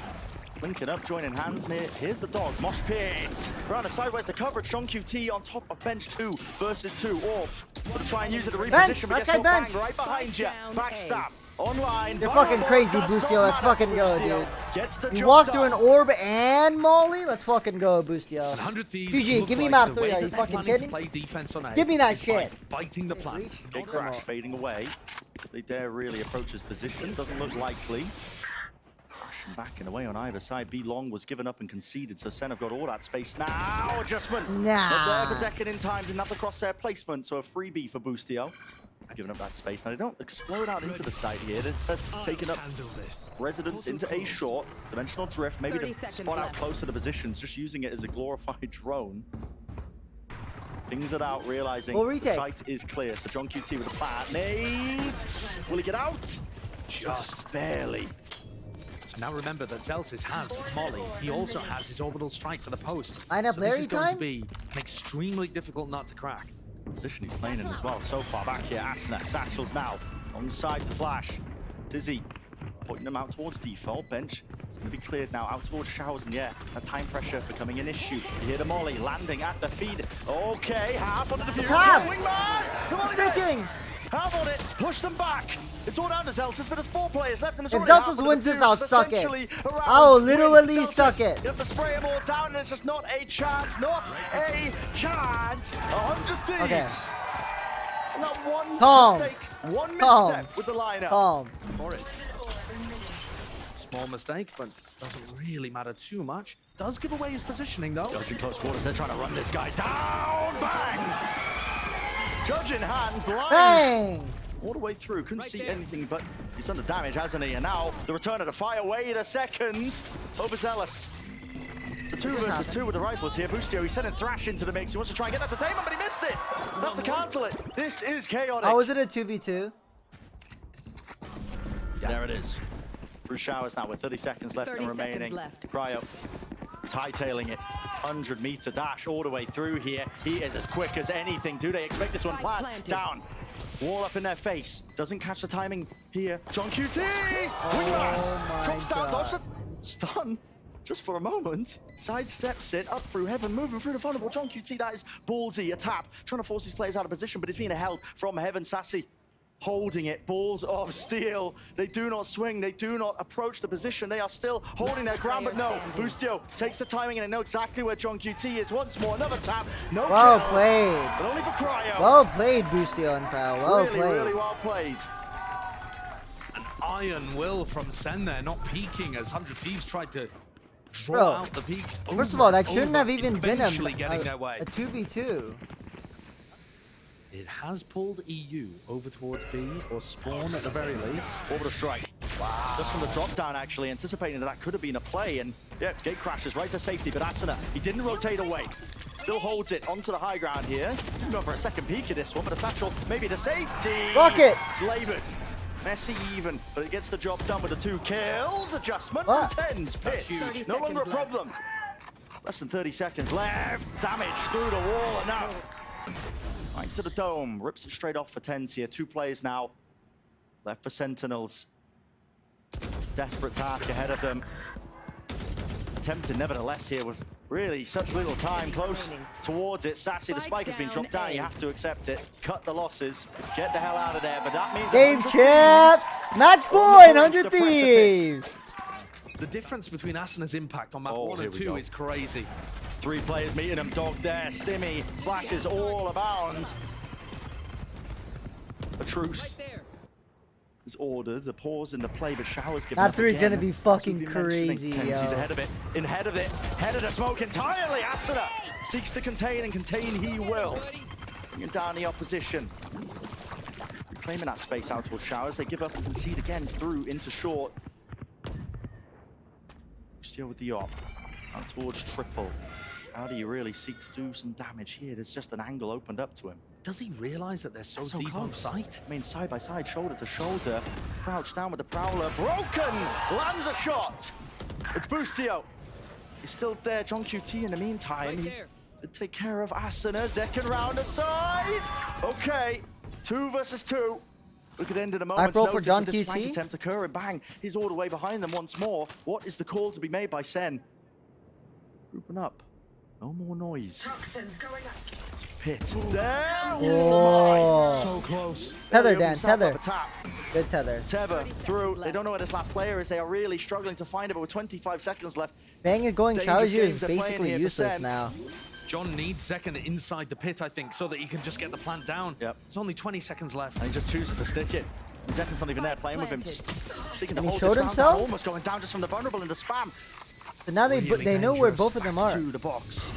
Linking up, joining hands near. Here's the dog. Mosh pit. Around the sideways, the coverage. John QT on top of bench 2 versus 2. Or gonna try and use it to reposition. But Bench, guess what? bench. Bang, right behind you. Backstab. Online. You're fucking Viable, crazy, does Boosteel. not Let's matter. fucking go, Boosteel dude. Gets the You job walked through an done. orb and Molly? Let's fucking go, Boosteel. 100 Thieves GG, look give me like map the 3. way Are that you they're fucking planning kidding? to play defense on A Give me that is by shit. fighting the plant. Big crash fading away. They dare really approach his position. Doesn't look likely. Flashing back and away on either side. B Long was given up and conceded, so Sen have got all that space now. Adjustment. Nah. Not there for second in time. Didn't have the crosshair placement, so a freebie for Boosteo. Giving up that space. Now they don't explode out into the side here. Instead, taking up residence into a short. Dimensional drift, maybe 30 to seconds spot out left. closer to positions, just using it as a glorified drone. Things it out, realizing Full the retake. site is clear. So John QT with a plant. Nades! Will he get out? Just barely. And now remember that Zelsis has Molly. He also has his orbital strike for the post. Line up So this Larry is going to time? be an extremely difficult nut to crack. Position he's playing in as well. So far back here, Asna, Satchels now. Alongside the flash. Dizzy pointing them out towards default bench. It's going to be cleared now out towards Showers, and yeah, that time pressure becoming an issue. You hear the Molly landing at the feed. Okay, half on the defuse. Tabs! Wingman! Come on, Sticking! guys! Half on it, push them back. It's all down to Zelsis, but there's 4 players left, and there's If already half Zelsis of the wins this, defuse I'll suck it. essentially around. I'll literally Zelsis, suck it. You have to spray them all down, and it's just not a chance. Not a chance. 100 Thieves. Okay. Not one Calm. mistake, one Calm. misstep with the lineup. Calm. For it. Small mistake, but doesn't really matter too much. Does give away his positioning though. Judge in close quarters, they're trying to run this guy down. Bang! Judge in hand, blind. Bang! All the way through, couldn't see anything, but he's done the damage, hasn't he? And now the return of the fire, wait a second. Overzealous. So 2 versus 2 with the rifles here. Boostio, he's sending Thrash into the mix. He wants to try and get entertainment, but he missed it. Has to cancel it. This is chaotic. How was it a 2v2? There it is. Through Showers now with 30 seconds left 30 and remaining. seconds left. Cryo is hightailing it. 100-meter dash all the way through here. He is as quick as anything. Do they expect this one? Spike Plant planted. down. Wall up in their face. Doesn't catch the timing here. John QT! my Drops down, God. dodge the stun. Just for a moment. Sidesteps it up through heaven, moving through the vulnerable. John QT, that is ballsy. A tap. Trying to force his players out of position, but it's being held from heaven. Sassy holding it. Balls of steel. They do not swing. They do not approach the position. They are still holding their ground, but no. Boostio takes the timing, and they know exactly where John QT is. Once more, another tap. No Well kill, played. but only for Cryo. Well played, Boostio and Crowd. Well really, played. really well played. An iron will from Sen there, not peeking as 100 Thieves tried to draw Bro, out the peaks. First of all, that shouldn't have even been eventually getting their a way. 2v2. It has pulled EU over towards B, or Spawn at the very least. Orbital strike. Wow. Just from the drop down, actually, anticipating that could have been a play. And yeah, gate crashes right to safety, but Asuna, he didn't rotate away. Still holds it onto the high ground here. Going for a second peek at this one, but a satchel, maybe the safety. Rocket! It's labored. Messy even, but it gets the job done with the 2 kills. Adjustment What? from Tens. Pit. huge. No 30 longer a seconds left. problem. Less than 30 seconds left. Damage through the wall, enough. Right to the dome, rips it straight off for Tens here. 2 players now left for Sentinels. Desperate task ahead of them. Attempted nevertheless here with really such little time close towards it. Sassy, the spike has been dropped down. You have to accept it. Cut the losses. Get the hell out of there. But that means Game 100 champ! Thieves Match on point! the brink 100 of the precipice. Thieves! The difference between Asuna's impact on map Oh, 1 here and we 2 go. is crazy. 3 players meeting him. Dog there. Stimmy. Flashes all abound. A truce is ordered. The pause in the play, but Showers given That up 3 is again. gonna be As we've fucking been mentioning, crazy, Tens, yo. He's ahead of it. Ahead of it. Head of the smoke entirely. Asuna seeks to contain, and contain he will. Bringing down the opposition. Reclaiming that space out towards Showers. They give up and concede again through into short. Still with the op. Out towards triple. How do you really seek to do some damage here? There's just an angle opened up to him. Does he realize that they're so deep on close. site? I mean, side by side, shoulder to shoulder. Crouched down with the Prowler. Broken! Lands a shot! It's Boostio. He's still there. John QT in the meantime. He did take care of Asuna. Second round aside. Okay. 2 versus 2. Look at the end of the moment. roll for John This QT. flank attempt occurring. Bang. He's all the way behind them once more. What is the call to be made by Sen? Grouping up. No more noise. Pit. There. Oh. So close. Tether, Opened Dan, himself up tether. a tap. Good tether. Tether 30 through. seconds They left. don't know where this last player is. They are really struggling to find it, but with 25 seconds left. Bang and going Dangerous Showers here games is they're playing basically here for useless Sen. now. John needs second inside the pit, I think, so that he can just get the plant down. Yep. It's only 20 seconds left. And he just chooses to stick it. Zekken's not even there playing with him. Just seeking to And he hold showed this round himself? down, almost going down just from the vulnerable in the spam. But now Really they know where dangerous. both of them are. To the box.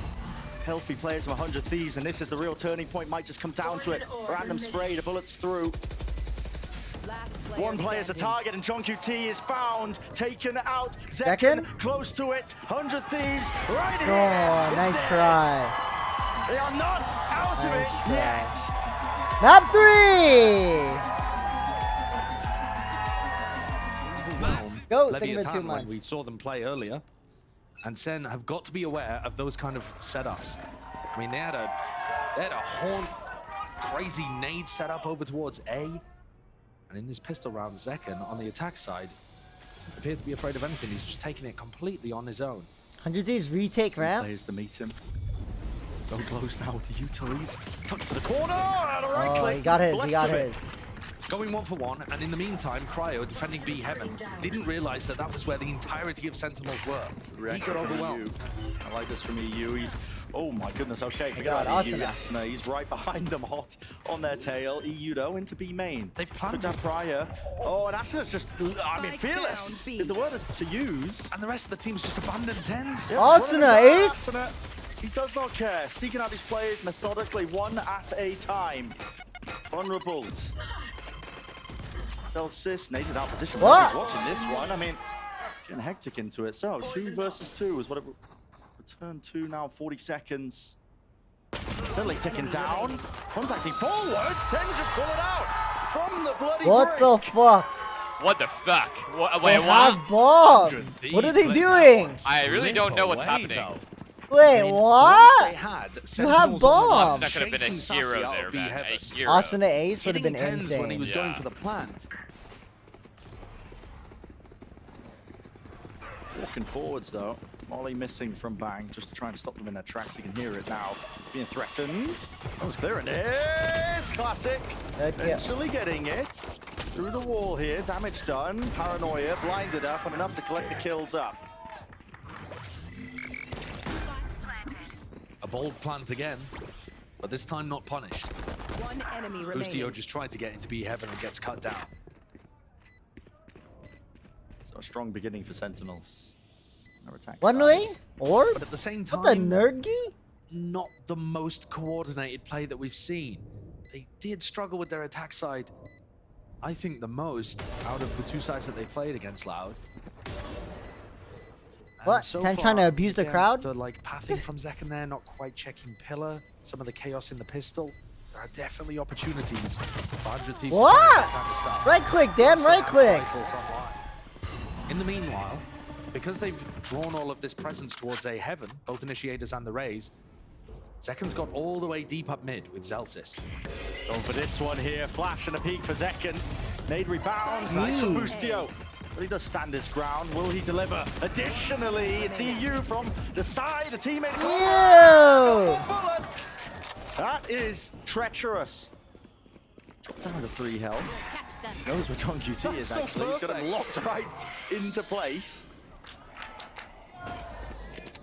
healthy players from 100 Thieves, and this is the real turning point. Might just come down to it. Random spray, the bullets through. One player's a target, and John QT is found, taken out. Zekken close to it. 100 Thieves right here. Oh, nice try. They are not out of it yet. Map 3. Go, think about 2 months. We saw them play earlier, and SEN have got to be aware of those kind of setups. I mean, they had a haunt, crazy nade setup over towards A, and in this pistol round, Zekken on the attack side doesn't appear to be afraid of anything. He's just taking it completely on his own. 100 Thieves retake ramp. Players to meet him. So close now to Utilities. Tucked to the corner. And a right click. He got his. Blessed He got of it. his. Going 1 for 1, and in the meantime, Cryo, defending B Heaven, didn't realize that that was where the entirety of Sentinels were. He got overwhelmed. I like this from EU. He's, oh my goodness, okay. Forget God, about EU. awesome. Asuna, he's right behind them, hot on their tail. EU though, into B main. They've planted. Took that prior. Oh, and Asuna's just, I mean, fearless is the word to use. And the rest of the team's just abandoned tens. Yep, Asuna, ace. Asuna, he does not care. Seeking out his players methodically, one at a time. Vulnerable. Celsius, needed out position. What? Watching this one, I mean, getting hectic into it. So, 2 versus 2 is what it returned to now, 40 seconds. Suddenly ticking down, contacting forward, Sen just pull it out from the bloody What the fuck? What the fuck? What, They wait, what? have bombs. What are they doing? I really don't know what's happening. Wait, Once what? they had You have Sentinels on the bombs. That could have been a chasing hero Sassy out there, of B man. Heaven. A hero. Asuna ace would have been Hitting tens when he was insane. going for the plant. Walking forwards though. Molly missing from Bang, just to try and stop them in their tracks. You can hear it now. Being threatened. That was clear, and it's classic. Eventually getting it through the wall here. Damage done. Paranoia, blinded up, and enough to collect the kills up. A bold plant again, but this time not punished. One enemy Boostio remaining. just tried to get into B Heaven and gets cut down. So a strong beginning for Sentinels. Their attack One side. way? Or? But at the same What the time, nerdgy? not the most coordinated play that we've seen. They did struggle with their attack side, I think the most out of the 2 sides that they played against Loud. And What? so Ten trying to far, abuse the again, crowd? The like pathing from Zekken there, not quite checking pillar. Some of the chaos in the pistol. There are definitely opportunities for 100 Thieves. What? To punish that kind of stuff. Right click, Dan, Once they right have click. rifles online. In the meanwhile, because they've drawn all of this presence towards A Heaven, both initiators and the Rays, Zekken's got all the way deep up mid with Zelsis. Going for this one here. Flash and a peek for Zekken. Nade rebounds. Nice from Boostio. But he does stand his ground. Will he deliver? Additionally, it's EU from the side. The teammate. Ew. Bullets. That is treacherous. Drop down to 3 health. Knows where John QT is so actually. He's got him perfect. locked right into place.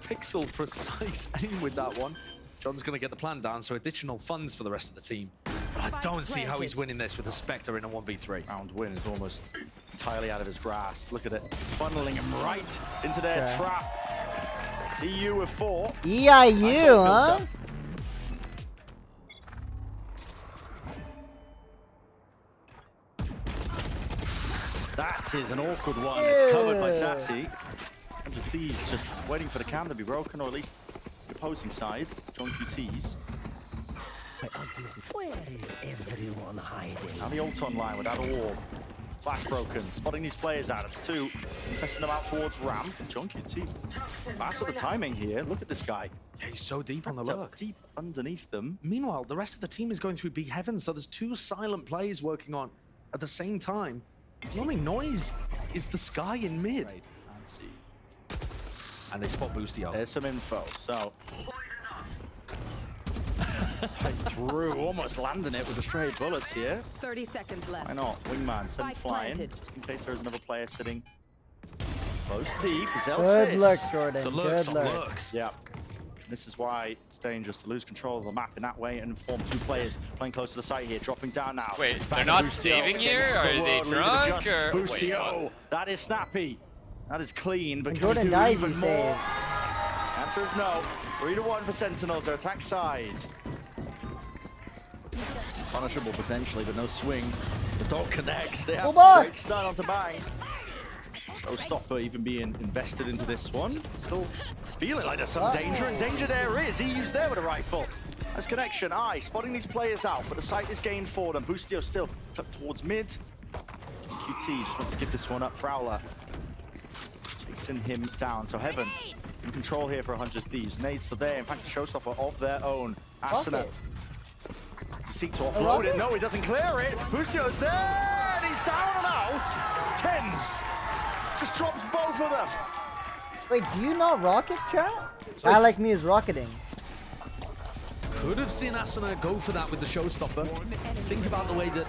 Pixel precise aim with that one. John's going to get the plan down, so additional funds for the rest of the team. But I don't see how he's winning this with a Spectre in a 1v3. Round win is almost entirely out of his grasp. Look at it. Funneling him right into their Okay. trap. It's EU with 4. EIU, huh? That is an awkward one. It's covered by Sassy. 100 Thieves just waiting for the cam to be broken, or at least the opposing side. John QT's. Where is everyone hiding? Now the ult online without orb. Flash broken. Spotting these players out. It's 2. Testing them out towards ramp. John QT. Fast with the timing here. Look at this guy. Yeah, he's so deep on the Tucked up lurk. deep underneath them. Meanwhile, the rest of the team is going through B Heaven, so there's 2 silent plays working on at the same time. The only noise is the sky in mid. Right. And see. And they spot Boostio. There's some info. So. Right through. Almost landing it with the stray bullets here. 30 seconds left. Why not? Wingman sent Spike flying. planted. Just in case there's another player sitting close deep. Good luck, Jordan. The lurks Good on luck. lurks. Yeah. This is why it's dangerous to lose control of the map in that way and form 2 players playing close to the site here, dropping down now. Wait, Back they're to not Boostio saving here? against the Are they world leader, drunk, just or- wait, Boostio. what? That is snappy. That is clean, but When can we Jordan do dies, even you more? save. answer is no. 3-1 for Sentinels, their attack side. Punishable potentially, but no swing. The dog connects. They have a great start onto Bang. No stopper even being invested into this one. Still feeling like there's some danger, and danger there is. EU's there with a rifle. As connection, spotting these players out, but the site is gained for them. Boostio still tucked towards mid. QT just wants to give this one up. Prowler chasing him down. So Heaven in control here for 100 Thieves. Nades still there. In fact, a showstopper of their own. Asuna. Seek to offload it. No, he doesn't clear it. Boostio's there. And he's down and out. Tens. Just drops both of them. Wait, do you not rocket, chat? I like me is rocketing. Could have seen Asuna go for that with the showstopper. Think about the way that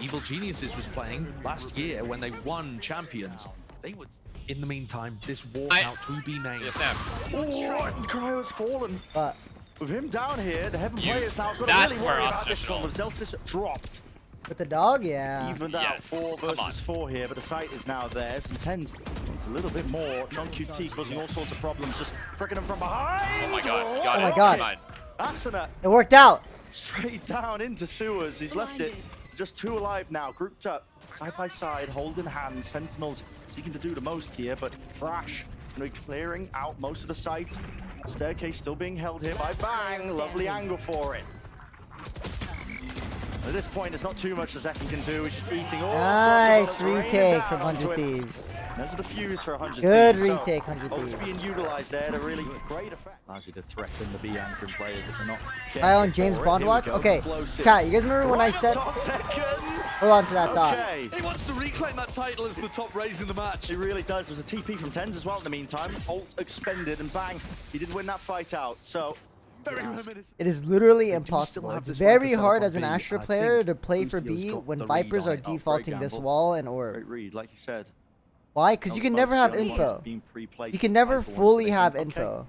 Evil Geniuses was playing last year when they won champions. They would, in the meantime, this walk out through B main. Yes, Sam. Oh, Cryo's fallen. But With him down here, the Heaven players now have got to That's really where worry about Asuna this one. With falls. Zelsis dropped. with the dog, yeah. Evened out Yes, 4 come on. versus 4 here, but the site is now theirs. And Tens wants a little bit more. John QT causing all sorts of problems, just pricking him from behind. Oh my god, you got Oh it. my God. Fine. Asuna It worked out. straight down into sewers. He's left it. Just 2 alive now, grouped up, side by side, holding hands. Sentinels seeking to do the most here, but Thrash is going to be clearing out most of the site. Staircase still being held here by Bang. Lovely angle for it. At this point, there's not too much the Zeki can do. He's just eating all Nice sorts of bullets, retake raining from down onto 100 him. Thieves. There's a defuse for 100 Good Thieves. retake, 100 Both Thieves. being utilized there to really great effect. Largely to threaten the B anchoring players if they're not Hi on careful James for it. Bond Here we watch. go, Okay, explosive. chat, you guys remember when I Right up said? top second. Hold on to that thought. Okay. He wants to reclaim that title as the top raise in the match. He really does. There was a TP from Tens as well in the meantime. Ult expended and Bang, he did win that fight out. So very reminiscent. It is literally still impossible. have It's this very Viper hard setup as an on B. Astra I player think to play for Boostio's B got when the read Vipers on are it. Oh, great defaulting this gamble. wall and orb. Great read, like you said. Why? Because you can never have info. You can never fully have info.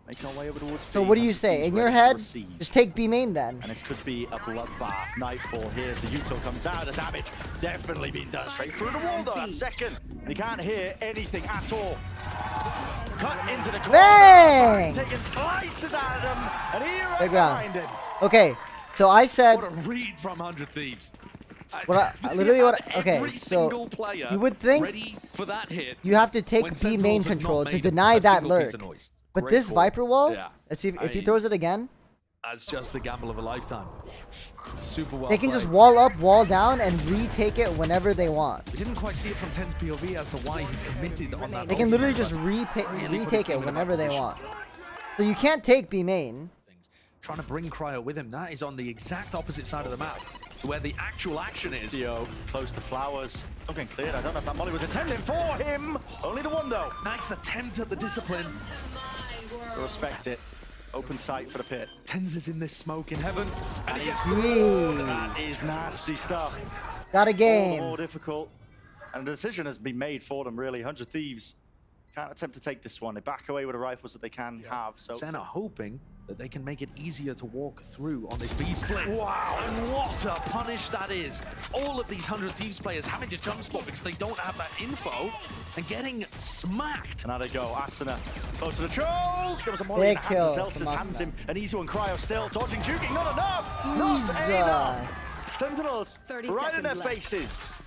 Making our way over towards So B. what do you say? In your Ready to head, receive. just take B main then. And this could be a bloodbath. Nightfall here. The Util comes out. The damage definitely being done straight through the wall though. That second. And he can't hear anything at all. Cut into the corner. Bang! Taking slices out of them. And he right Big round. behind him. Okay, so I said, What a read from 100 Thieves. okay, Every so single player you would think ready for that hit. you have to take when B main Sentinels have not control to made deny a that single piece lurk. of noise. But Great this call. Viper wall, Yeah. let's see if he I- throws it again. That's just the gamble of a lifetime. Super well They can just played. wall up, wall down, and retake it whenever they want. We didn't quite see it from 10's POV as to why he committed on that. They can ultimate, literally just but really put retake his it team in a whenever bad they position. want. So you can't take B main. Things. Trying to bring Cryo with him. That is on the exact opposite side of the map to where the actual action is. Theo close to Flowers. Still getting cleared. I don't know if that molly was intended for him. Only the one though. Nice attempt at the discipline. I respect it. Open sight for the pit. Tens is in this smoke in heaven. And he's Sweet. That is nasty stuff. Got a All the game. more difficult. And the decision has been made for them, really. 100 Thieves can't attempt to take this one. They back away with the rifles that they can have. So Sen are hoping that they can make it easier to walk through on this B split. Wow. And what a punish that is. All of these 100 Thieves players having to jump spot because they don't have that info and getting smacked. And now they go. Asuna close to the choke. There was a molly in Big the hands kill of from Zelsis. Hands Asuna. him. An easy one. Cryo still dodging, juking. Not enough. Not enough. Sentinels 30 right in their seconds left. faces.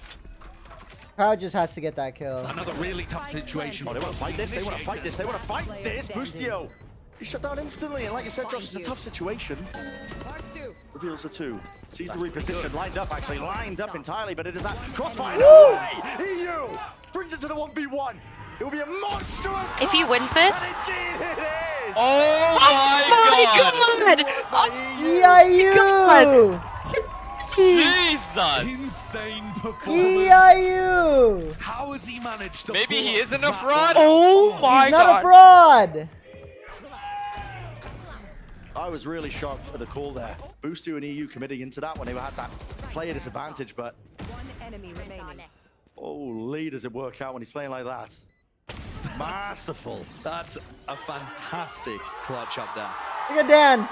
Crowd just has to get that kill. Another really tough situation. Oh, they want to fight this. They want to fight this. They want to fight this. Boostio. He shut down instantly. And like you said, Josh, it's a tough situation. Part 2. Reveals the 2. Sees the reposition. Lined up, actually. Lined up entirely, but it is that crossfire. Woo! No way! EU brings it to the 1v1. It will be a monstrous If he wins this, and indeed it is. Oh my god! EIU! Jesus! Insane performance. EIU! How has he managed to Maybe pull he off isn't a that fraud? one? Oh my He's not a god! fraud! I was really shocked at the call there. Boostio and EU committing into that when they had that player disadvantage, but One enemy remaining. holy, does it work out when he's playing like that? Masterful. That's a fantastic clutch up there. Look at Dan.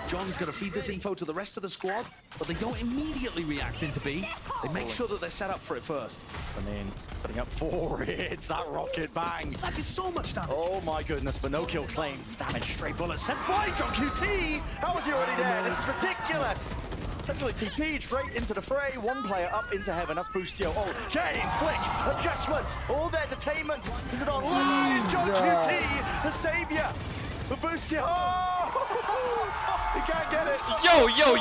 John's going to feed this info to the rest of the squad, but they don't immediately react into B. They make sure that they're set up for it first. I mean, setting up for it. It's that rocket bang. That did so much damage. Oh my goodness, but no kill claims. Damage, stray bullets, sent flying. John QT. How was he already there? This is ridiculous. Essentially TP straight into the fray. One player up into heaven. That's Boostio. Oh, gain, flick, adjustments, all their detainment. Is it online? John QT, the savior. But Boostio. Oh, he can't get it.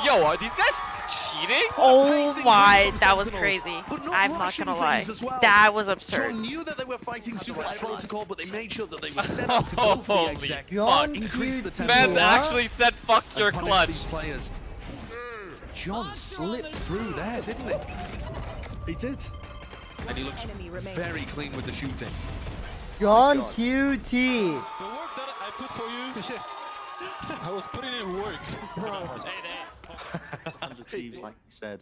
Yo, are these guys cheating? Oh my, that was crazy. I'm not gonna lie. That was absurd. John knew that they were fighting super protocol, but they made sure that they were set up to go for the Holy exec. fuck. Increase the tempo. Fans actually said fuck your and punish clutch. these players. John slipped through there, didn't he? He did. And he looks Enemy remaining. very clean with the shooting. John God. QT. The work that I put for you, I was putting in work. 100 Thieves, like you said.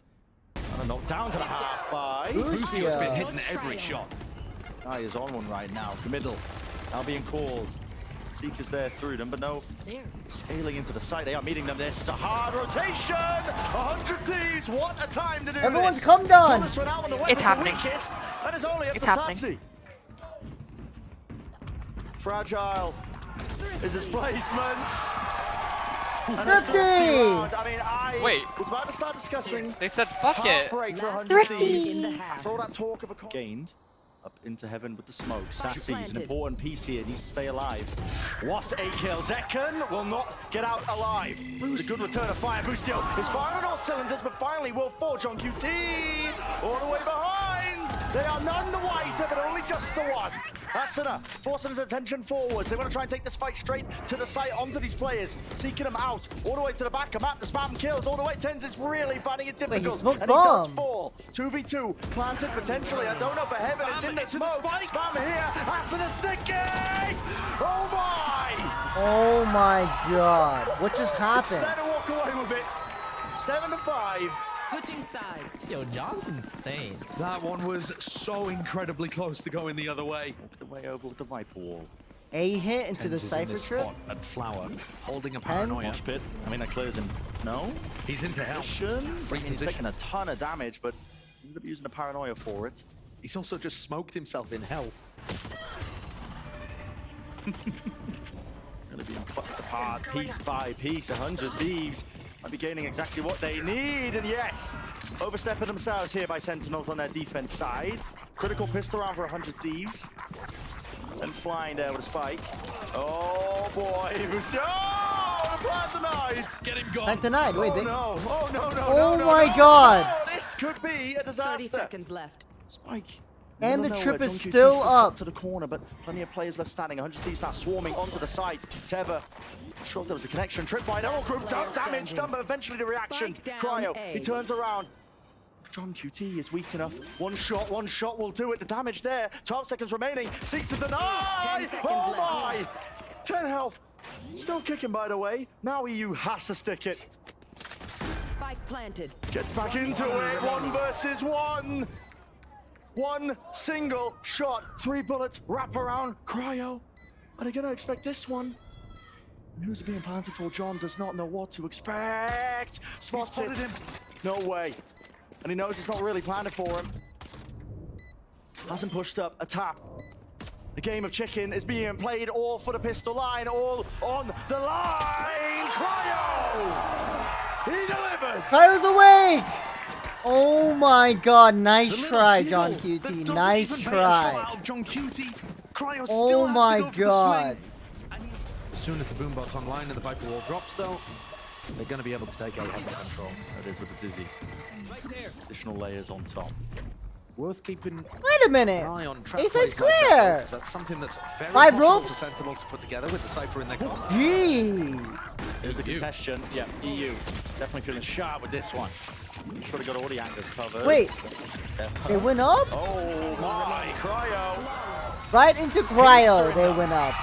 And a knock down to the half by Boostio's been hitting every shot. Guy is on one right now. Middle. Now being called. Seekers there through them, but no scaling into the site. They are meeting them. This is a hard rotation. 100 Thieves. What a time to do Everyone's this. come down. Lotus went out on the It's weapons happening. weakest. That is only up It's to happening. Sassy. Fragile is his placement. And a Thrifty. round. I mean, Wait. was about to start discussing They said fuck it. break for 100 Thrifty. Thieves. In the half. Throw that talk of a gained up into heaven with the smoke. Sassy's an planted. important piece here. Needs to stay alive. What a kill! Zekken will not get out alive. It's a good return of fire. Boostio is firing on all cylinders, but finally will forge on QT. All the way behind. They are none the wiser, but only just the one. That's enough. Forcing his attention forwards. They want to try and take this fight straight to the site, onto these players, seeking them out all the way to the back. A map, the spam kills all the way. Tens is really finding it difficult, smoked and he does bomb. fall. 2v2 planted potentially. I don't know if heaven is in the smoke. Spam here. Acid is sticky. Oh my! Oh my god. What just happened? Sentinel walk away with it. 7-5. Switching sides. Yo, John's insane. That one was so incredibly close to going the other way. The way over with the Viper wall. A hit into the Tens is in Cypher this trip. spot at Flower, holding a Tens. paranoia. Mosh pit. I mean, that clears him. No. He's into hell. Missions. I mean, he's Reposition. taking a ton of damage, but he ended up using the paranoia for it. He's also just smoked himself in hell. Really being plucked apart piece by piece. 100 Thieves might be gaining exactly what they need. And yes, overstepping themselves here by Sentinels on their defense side. Critical pistol round for 100 Thieves. Sent flying there with a spike. Oh boy, oh, the plan denied. Get him gone. Not denied. Wait, Oh they... no, oh no, no, Oh no, my no, God. no. This could be a 30 disaster. seconds left. Spike. And Middle the trip nowhere. is John QT still stuck up. to the corner, but plenty of players left standing. 100 Thieves now swarming onto the site. Teva, sure there was a connection. Trip by all group up, damage done, but eventually the reaction. Spike down Cryo, A. he turns around. John QT is weak enough. One shot will do it. The damage there. 12 seconds remaining. Seeks to deny. 10 seconds Oh left. my! 10 health. Still kicking, by the way. Now EU has to stick it. Spike planted. Gets back into it. 1 versus 1. One single shot. 3 bullets. Wrap around. Cryo. Are they going to expect this one? And who's it being planted for? John does not know what to expect. Spotted him. No way. And he knows it's not really planted for him. Hasn't pushed up. A tap. The game of chicken is being played all for the pistol line. All on the line. Cryo! He delivers! Cryo's awake! Oh my god, The nice little try, jiggle John that QT. doesn't Nice even bait a shot try. out of John QT. Cryo Oh still has my to go for the god. swing. As soon as the boombot's online and the Viper wall drops, though, they're going to be able to take A under control. That is with the dizzy. Additional layers on top. Worth keeping Wait a minute. an eye on trap A side's plays like that, clear. because that's something that's very 5 possible ropes? for Sentinels to put together with the Cypher in their corner. Jeez. There's the congestion. Yeah, EU. Definitely feeling sharp with this one. Should have got all the angles covered. Wait. They went up? Oh my, Cryo. Right into Cryo, they went up.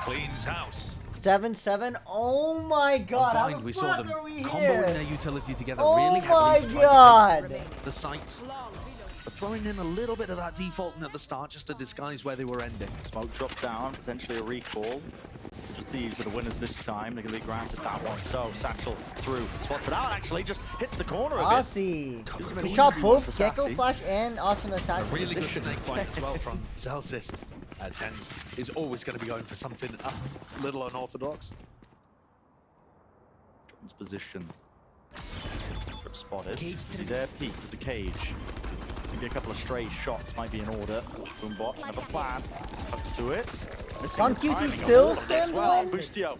Cleans house. 7-7. Oh my god, how Bind, the we saw fuck them are we comboing their here? utility together Oh really my heavily to try god. to take the sights. But throwing in a little bit of that defaulting at the start just to disguise where they were ending. Smoke dropped down, potentially a recall. Thieves are the winners this time. They're going to be granted that one. So, Satchel through. Spots it out, actually. Just hits the corner of it. Aussie. He shot both Gecko Flash and Asuna Satchel. Really good snake point as well from Celsius. Tens is always going to be going for something a little unorthodox. John's position. Trip spotted. Is he there? Peek with the cage. Maybe a couple of stray shots might be in order. Boombot, another plan. Up to it. On QT still standing. Well, Boostio.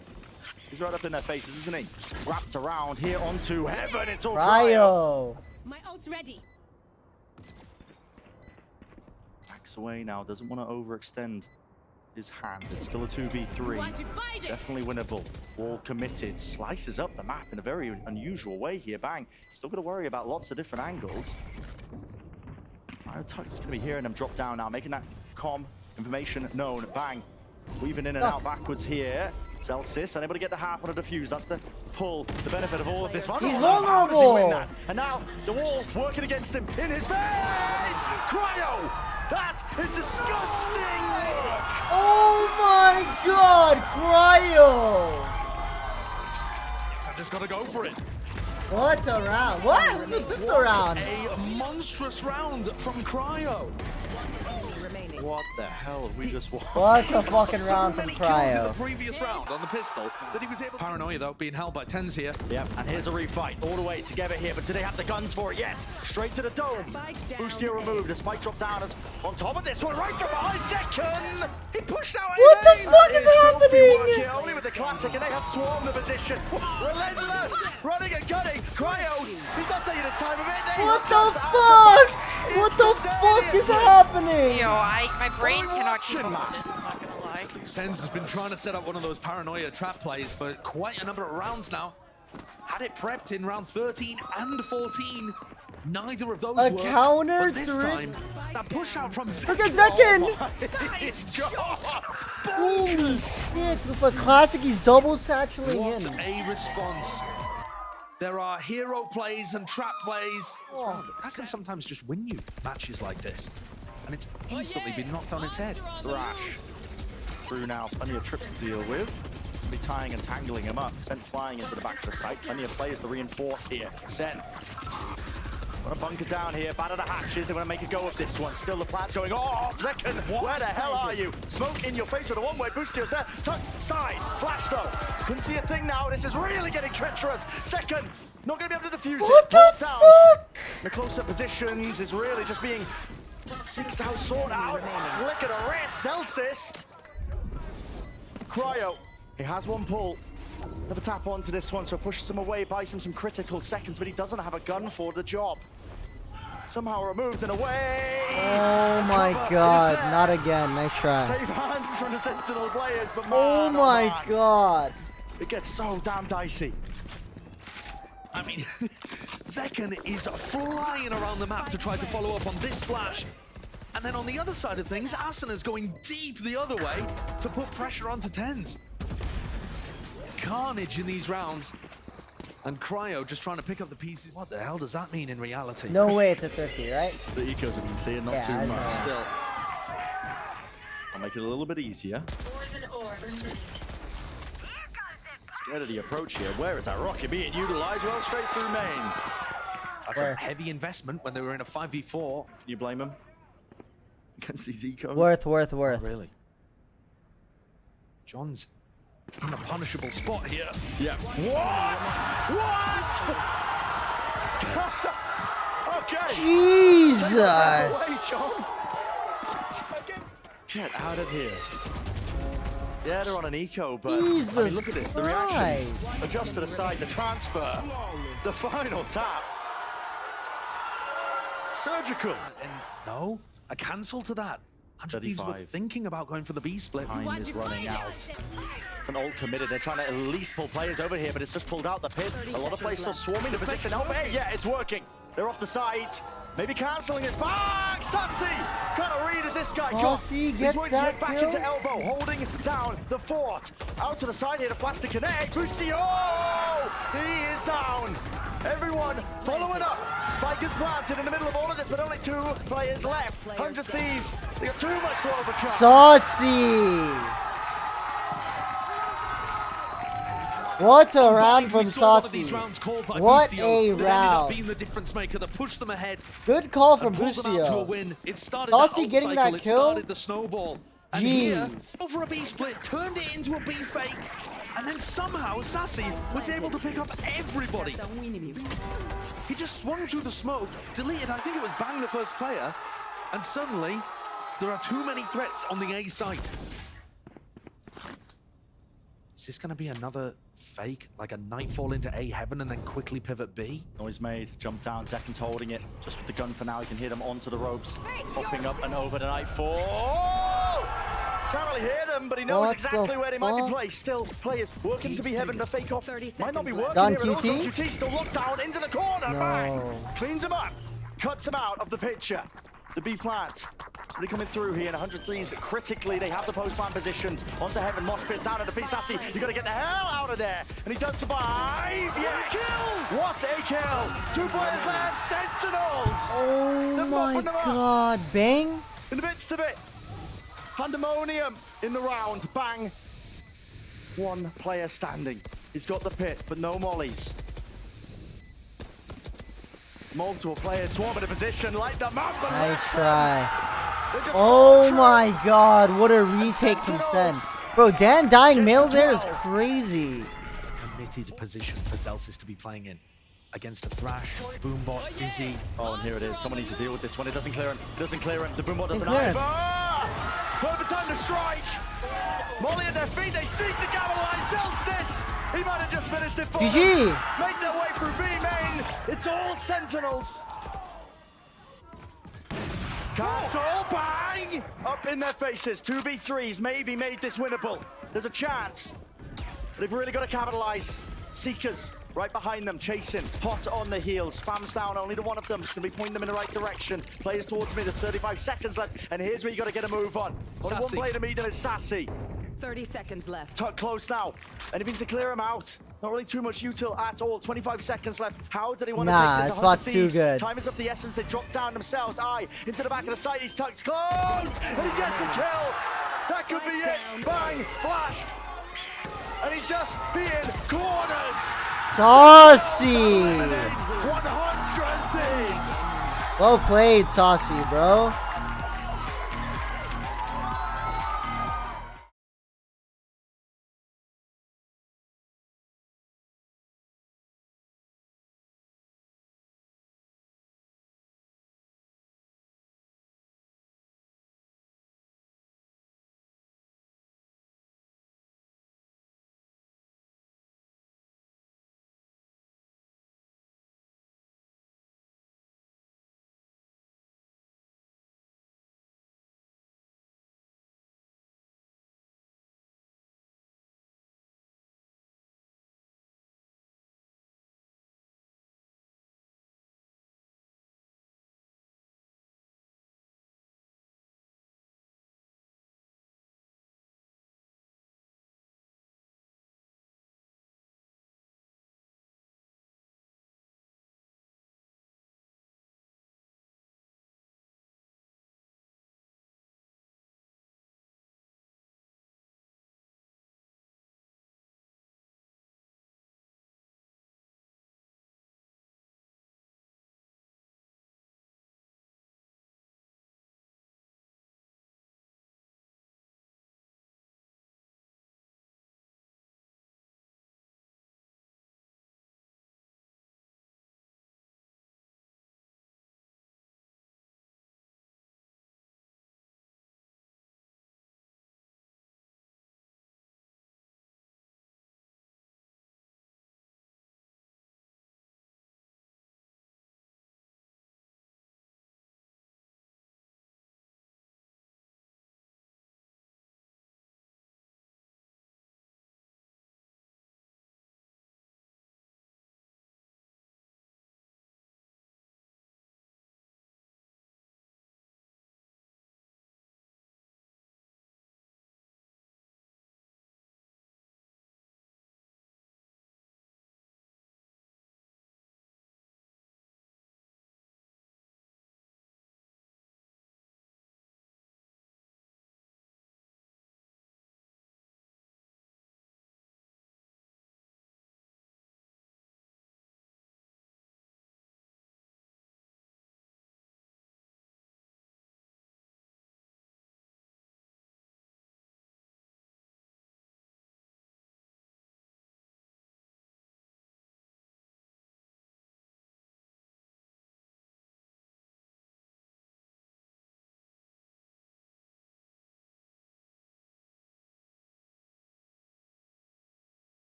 He's right up in their faces, isn't he? Wrapped around here onto heaven. It's all Cryo. My ult's ready. Backs away now. Doesn't want to overextend his hand. It's still a 2v3. Definitely winnable. Wall committed. Slices up the map in a very unusual way here. Bang. Still got to worry about lots of different angles. Tuck's going to be hearing them drop down now, making that information known. Bang. Weaving in and out backwards here. Celsius, unable to get the half on a defuse. That's the pull, the benefit of all of this. He's How does he win vulnerable. that? And now the wall working against him in his face. Cryo. That is disgusting work. Oh my god, Cryo! So just got to go for it. What a round. What? It was a pistol round. A monstrous round from Cryo. Remaining. What the hell have we just watched? What a fucking So round from many kills in the Cryo. previous round on the pistol that he was able to... Paranoia though, being held by Tens here. Yep, and here's a refight all the way together here, but do they have the guns for it? Yes, straight to the dome. Spike down. Boostio removed, the spike drop down is on top of this one, right from behind second. He pushed out What the Aiden. fuck is Filthy work happening? here, only with the classic, and they have swarmed the position. Relentless, running and gunning. Cryo, he's not taking his time of it. They What have the just outed fuck? him. What It's the fuck is instantaneously. Yo, happening? my brain cannot keep watching, up with this, I'm not gonna lie. Tens has been trying to set up one of those Paranoia trap plays for quite a number of rounds now. Had it prepped in round 13 and 14. Neither of those A worked, counter but this three- time, that push out from Look at Zekin! That is just Holy shit, with a classic, he's double satchelating What in. a response. There are hero plays and trap plays. Oh. That can sometimes just win you matches like this. And it's instantly been knocked on its head. Thrash. Through now, plenty of trips to deal with. Be tying and tangling him up. Sent flying into the back of the site. Plenty of players to reinforce here. Sen. Want to bunker down here. Batter the hatches. They want to make a go of this one. Still the plan's going off. Second. Where the hell are you? Smoke in your face with a one-way boosters there. Tucked side. Flash though. Couldn't see a thing now. This is really getting treacherous. Second. Not going to be able to defuse What it. the Top down. fuck? The close-up positions is really just being seeked out, sought out. Flick of the wrist. Celsius. Cryo, he has one pull. Never tap onto this one, so pushes him away, buys him some critical seconds, but he doesn't have a gun for the job. Somehow removed and away. Oh my Cover god, is there. not again. Nice try. Save hands from the Sentinel players, but Oh man, my man, god. it gets so damn dicey. I mean, Zekin is flying around the map to try to follow up on this flash. And then on the other side of things, Asuna's going deep the other way to put pressure onto Tens. Carnage in these rounds. And Cryo just trying to pick up the pieces. What the hell does that mean in reality? No way it's a 50, right? The ecos have been seeing, not Yeah, I too know. much. Still, I'll make it a little bit easier. Scared of the approach here. Where is that rocket being utilized? Well, straight through main. That's Where? a heavy investment when they were in a 5v4. Can you blame him? Against these ecos? Worth. Really? John's in a punishable spot here. Yeah. What? Okay. Jesus! Get out of here. Yeah, they're on an eco, but I Jesus mean, look at this. The reactions. Christ. Adjusted aside, the transfer. The final tap. Surgical. And no, a cancel to that. 100 Thieves were 35. thinking about going for the B split. Time is running out. It's an ult committed. They're trying to at least pull players over here, but it's just pulled out the pit. A lot of players still swarming the position. Oh, hey, yeah, it's working. They're off the side. Maybe cancelling his back. Sassy! Kind of read as this guy got. Sassy He's gets going to that get back kill. into elbow, holding down the fort. Out to the side here to flash to connect. Boostio! He is down. Everyone following up. Spike is planted in the middle of all of this, but only 2 players left. 100 Thieves. They got too much to overcome. Saucy! What a On round Bind, from we saw one of Saucy. these rounds called by What Boostio a that ended round. up being the difference maker that pushed them ahead. Good call from And pulled them out to a Boostio. win. It started Saucy that ult getting cycle, that it kill? started the snowball. And here, Jeez. over a B split, turned it into a B fake. And then somehow Sassy was able to pick up everybody. He just swung through the smoke, deleted, I think it was Bang, the first player, and suddenly there are too many threats on the A site. Is this going to be another fake, like a nightfall into A heaven and then quickly pivot B? Noise made, jump down, seconds holding it. Just with the gun for now, he can hit him onto the ropes. Popping up and over to nightfall. Oh! Can't really hear them, but he knows What exactly the where they might be fuck? placed. Still, players working to be heaven. The fake off 30 might not be seconds working left. here Gone at all. QT? QT still locked down into the corner. Bang! No. Cleans him up, cuts him out of the picture. The B plant. Really coming through here, and 103s critically. They have the post-ban positions. Onto heaven, mosh pit down at the feet. Sassy, you got to get the hell out of there. And he does survive. Yes! Kill! What a kill! 2 players left. Sentinels! Oh They're my mopping them up. god. Bang. In the midst of it. Pandemonium in the round. Bang. 1 player standing. He's got the pit, but no mollies. Multiple players swarming a position, light them up. And Nice try. they're just Oh vulturing. my god. What a retake from Sen. Bro, Dan dying male there is crazy. Committed position for Zelsis to be playing in. Against a Thrash, Boombot, Dizzy. Oh, and here it is. Someone needs to deal with this one. It doesn't clear him. It doesn't clear him. The Boombot doesn't clear him. either. Perfect time to strike. Molly at their feet. They sneak the capitalize. Zelsis. He might have just finished it for them. GG. Make their way through B main. It's all Sentinels. Castle, bang! Up in their faces. 2v3s maybe made this winnable. There's a chance. They've really got to capitalize. Seekers right behind them, chasing. Hot on the heels. Spams down. Only the one of them is going to be pointing them in the right direction. Players towards me. There's 35 seconds left. And here's where you got to get a move on. Only one Sassy. player to meet them is Sassy. 30 seconds left. Tuck close now. Anything to clear him out. Not really too much util at all. 25 seconds left. How do they want to Nah, take this this? spot's 100 too Thieves. good. Time is of the essence. They drop down themselves. Into the back of the site. He's tucked close. And he gets a kill. That could be it. Bang. Flashed. And he's just being cornered. Saucy. 100 Thieves. Well played, Saucy, bro.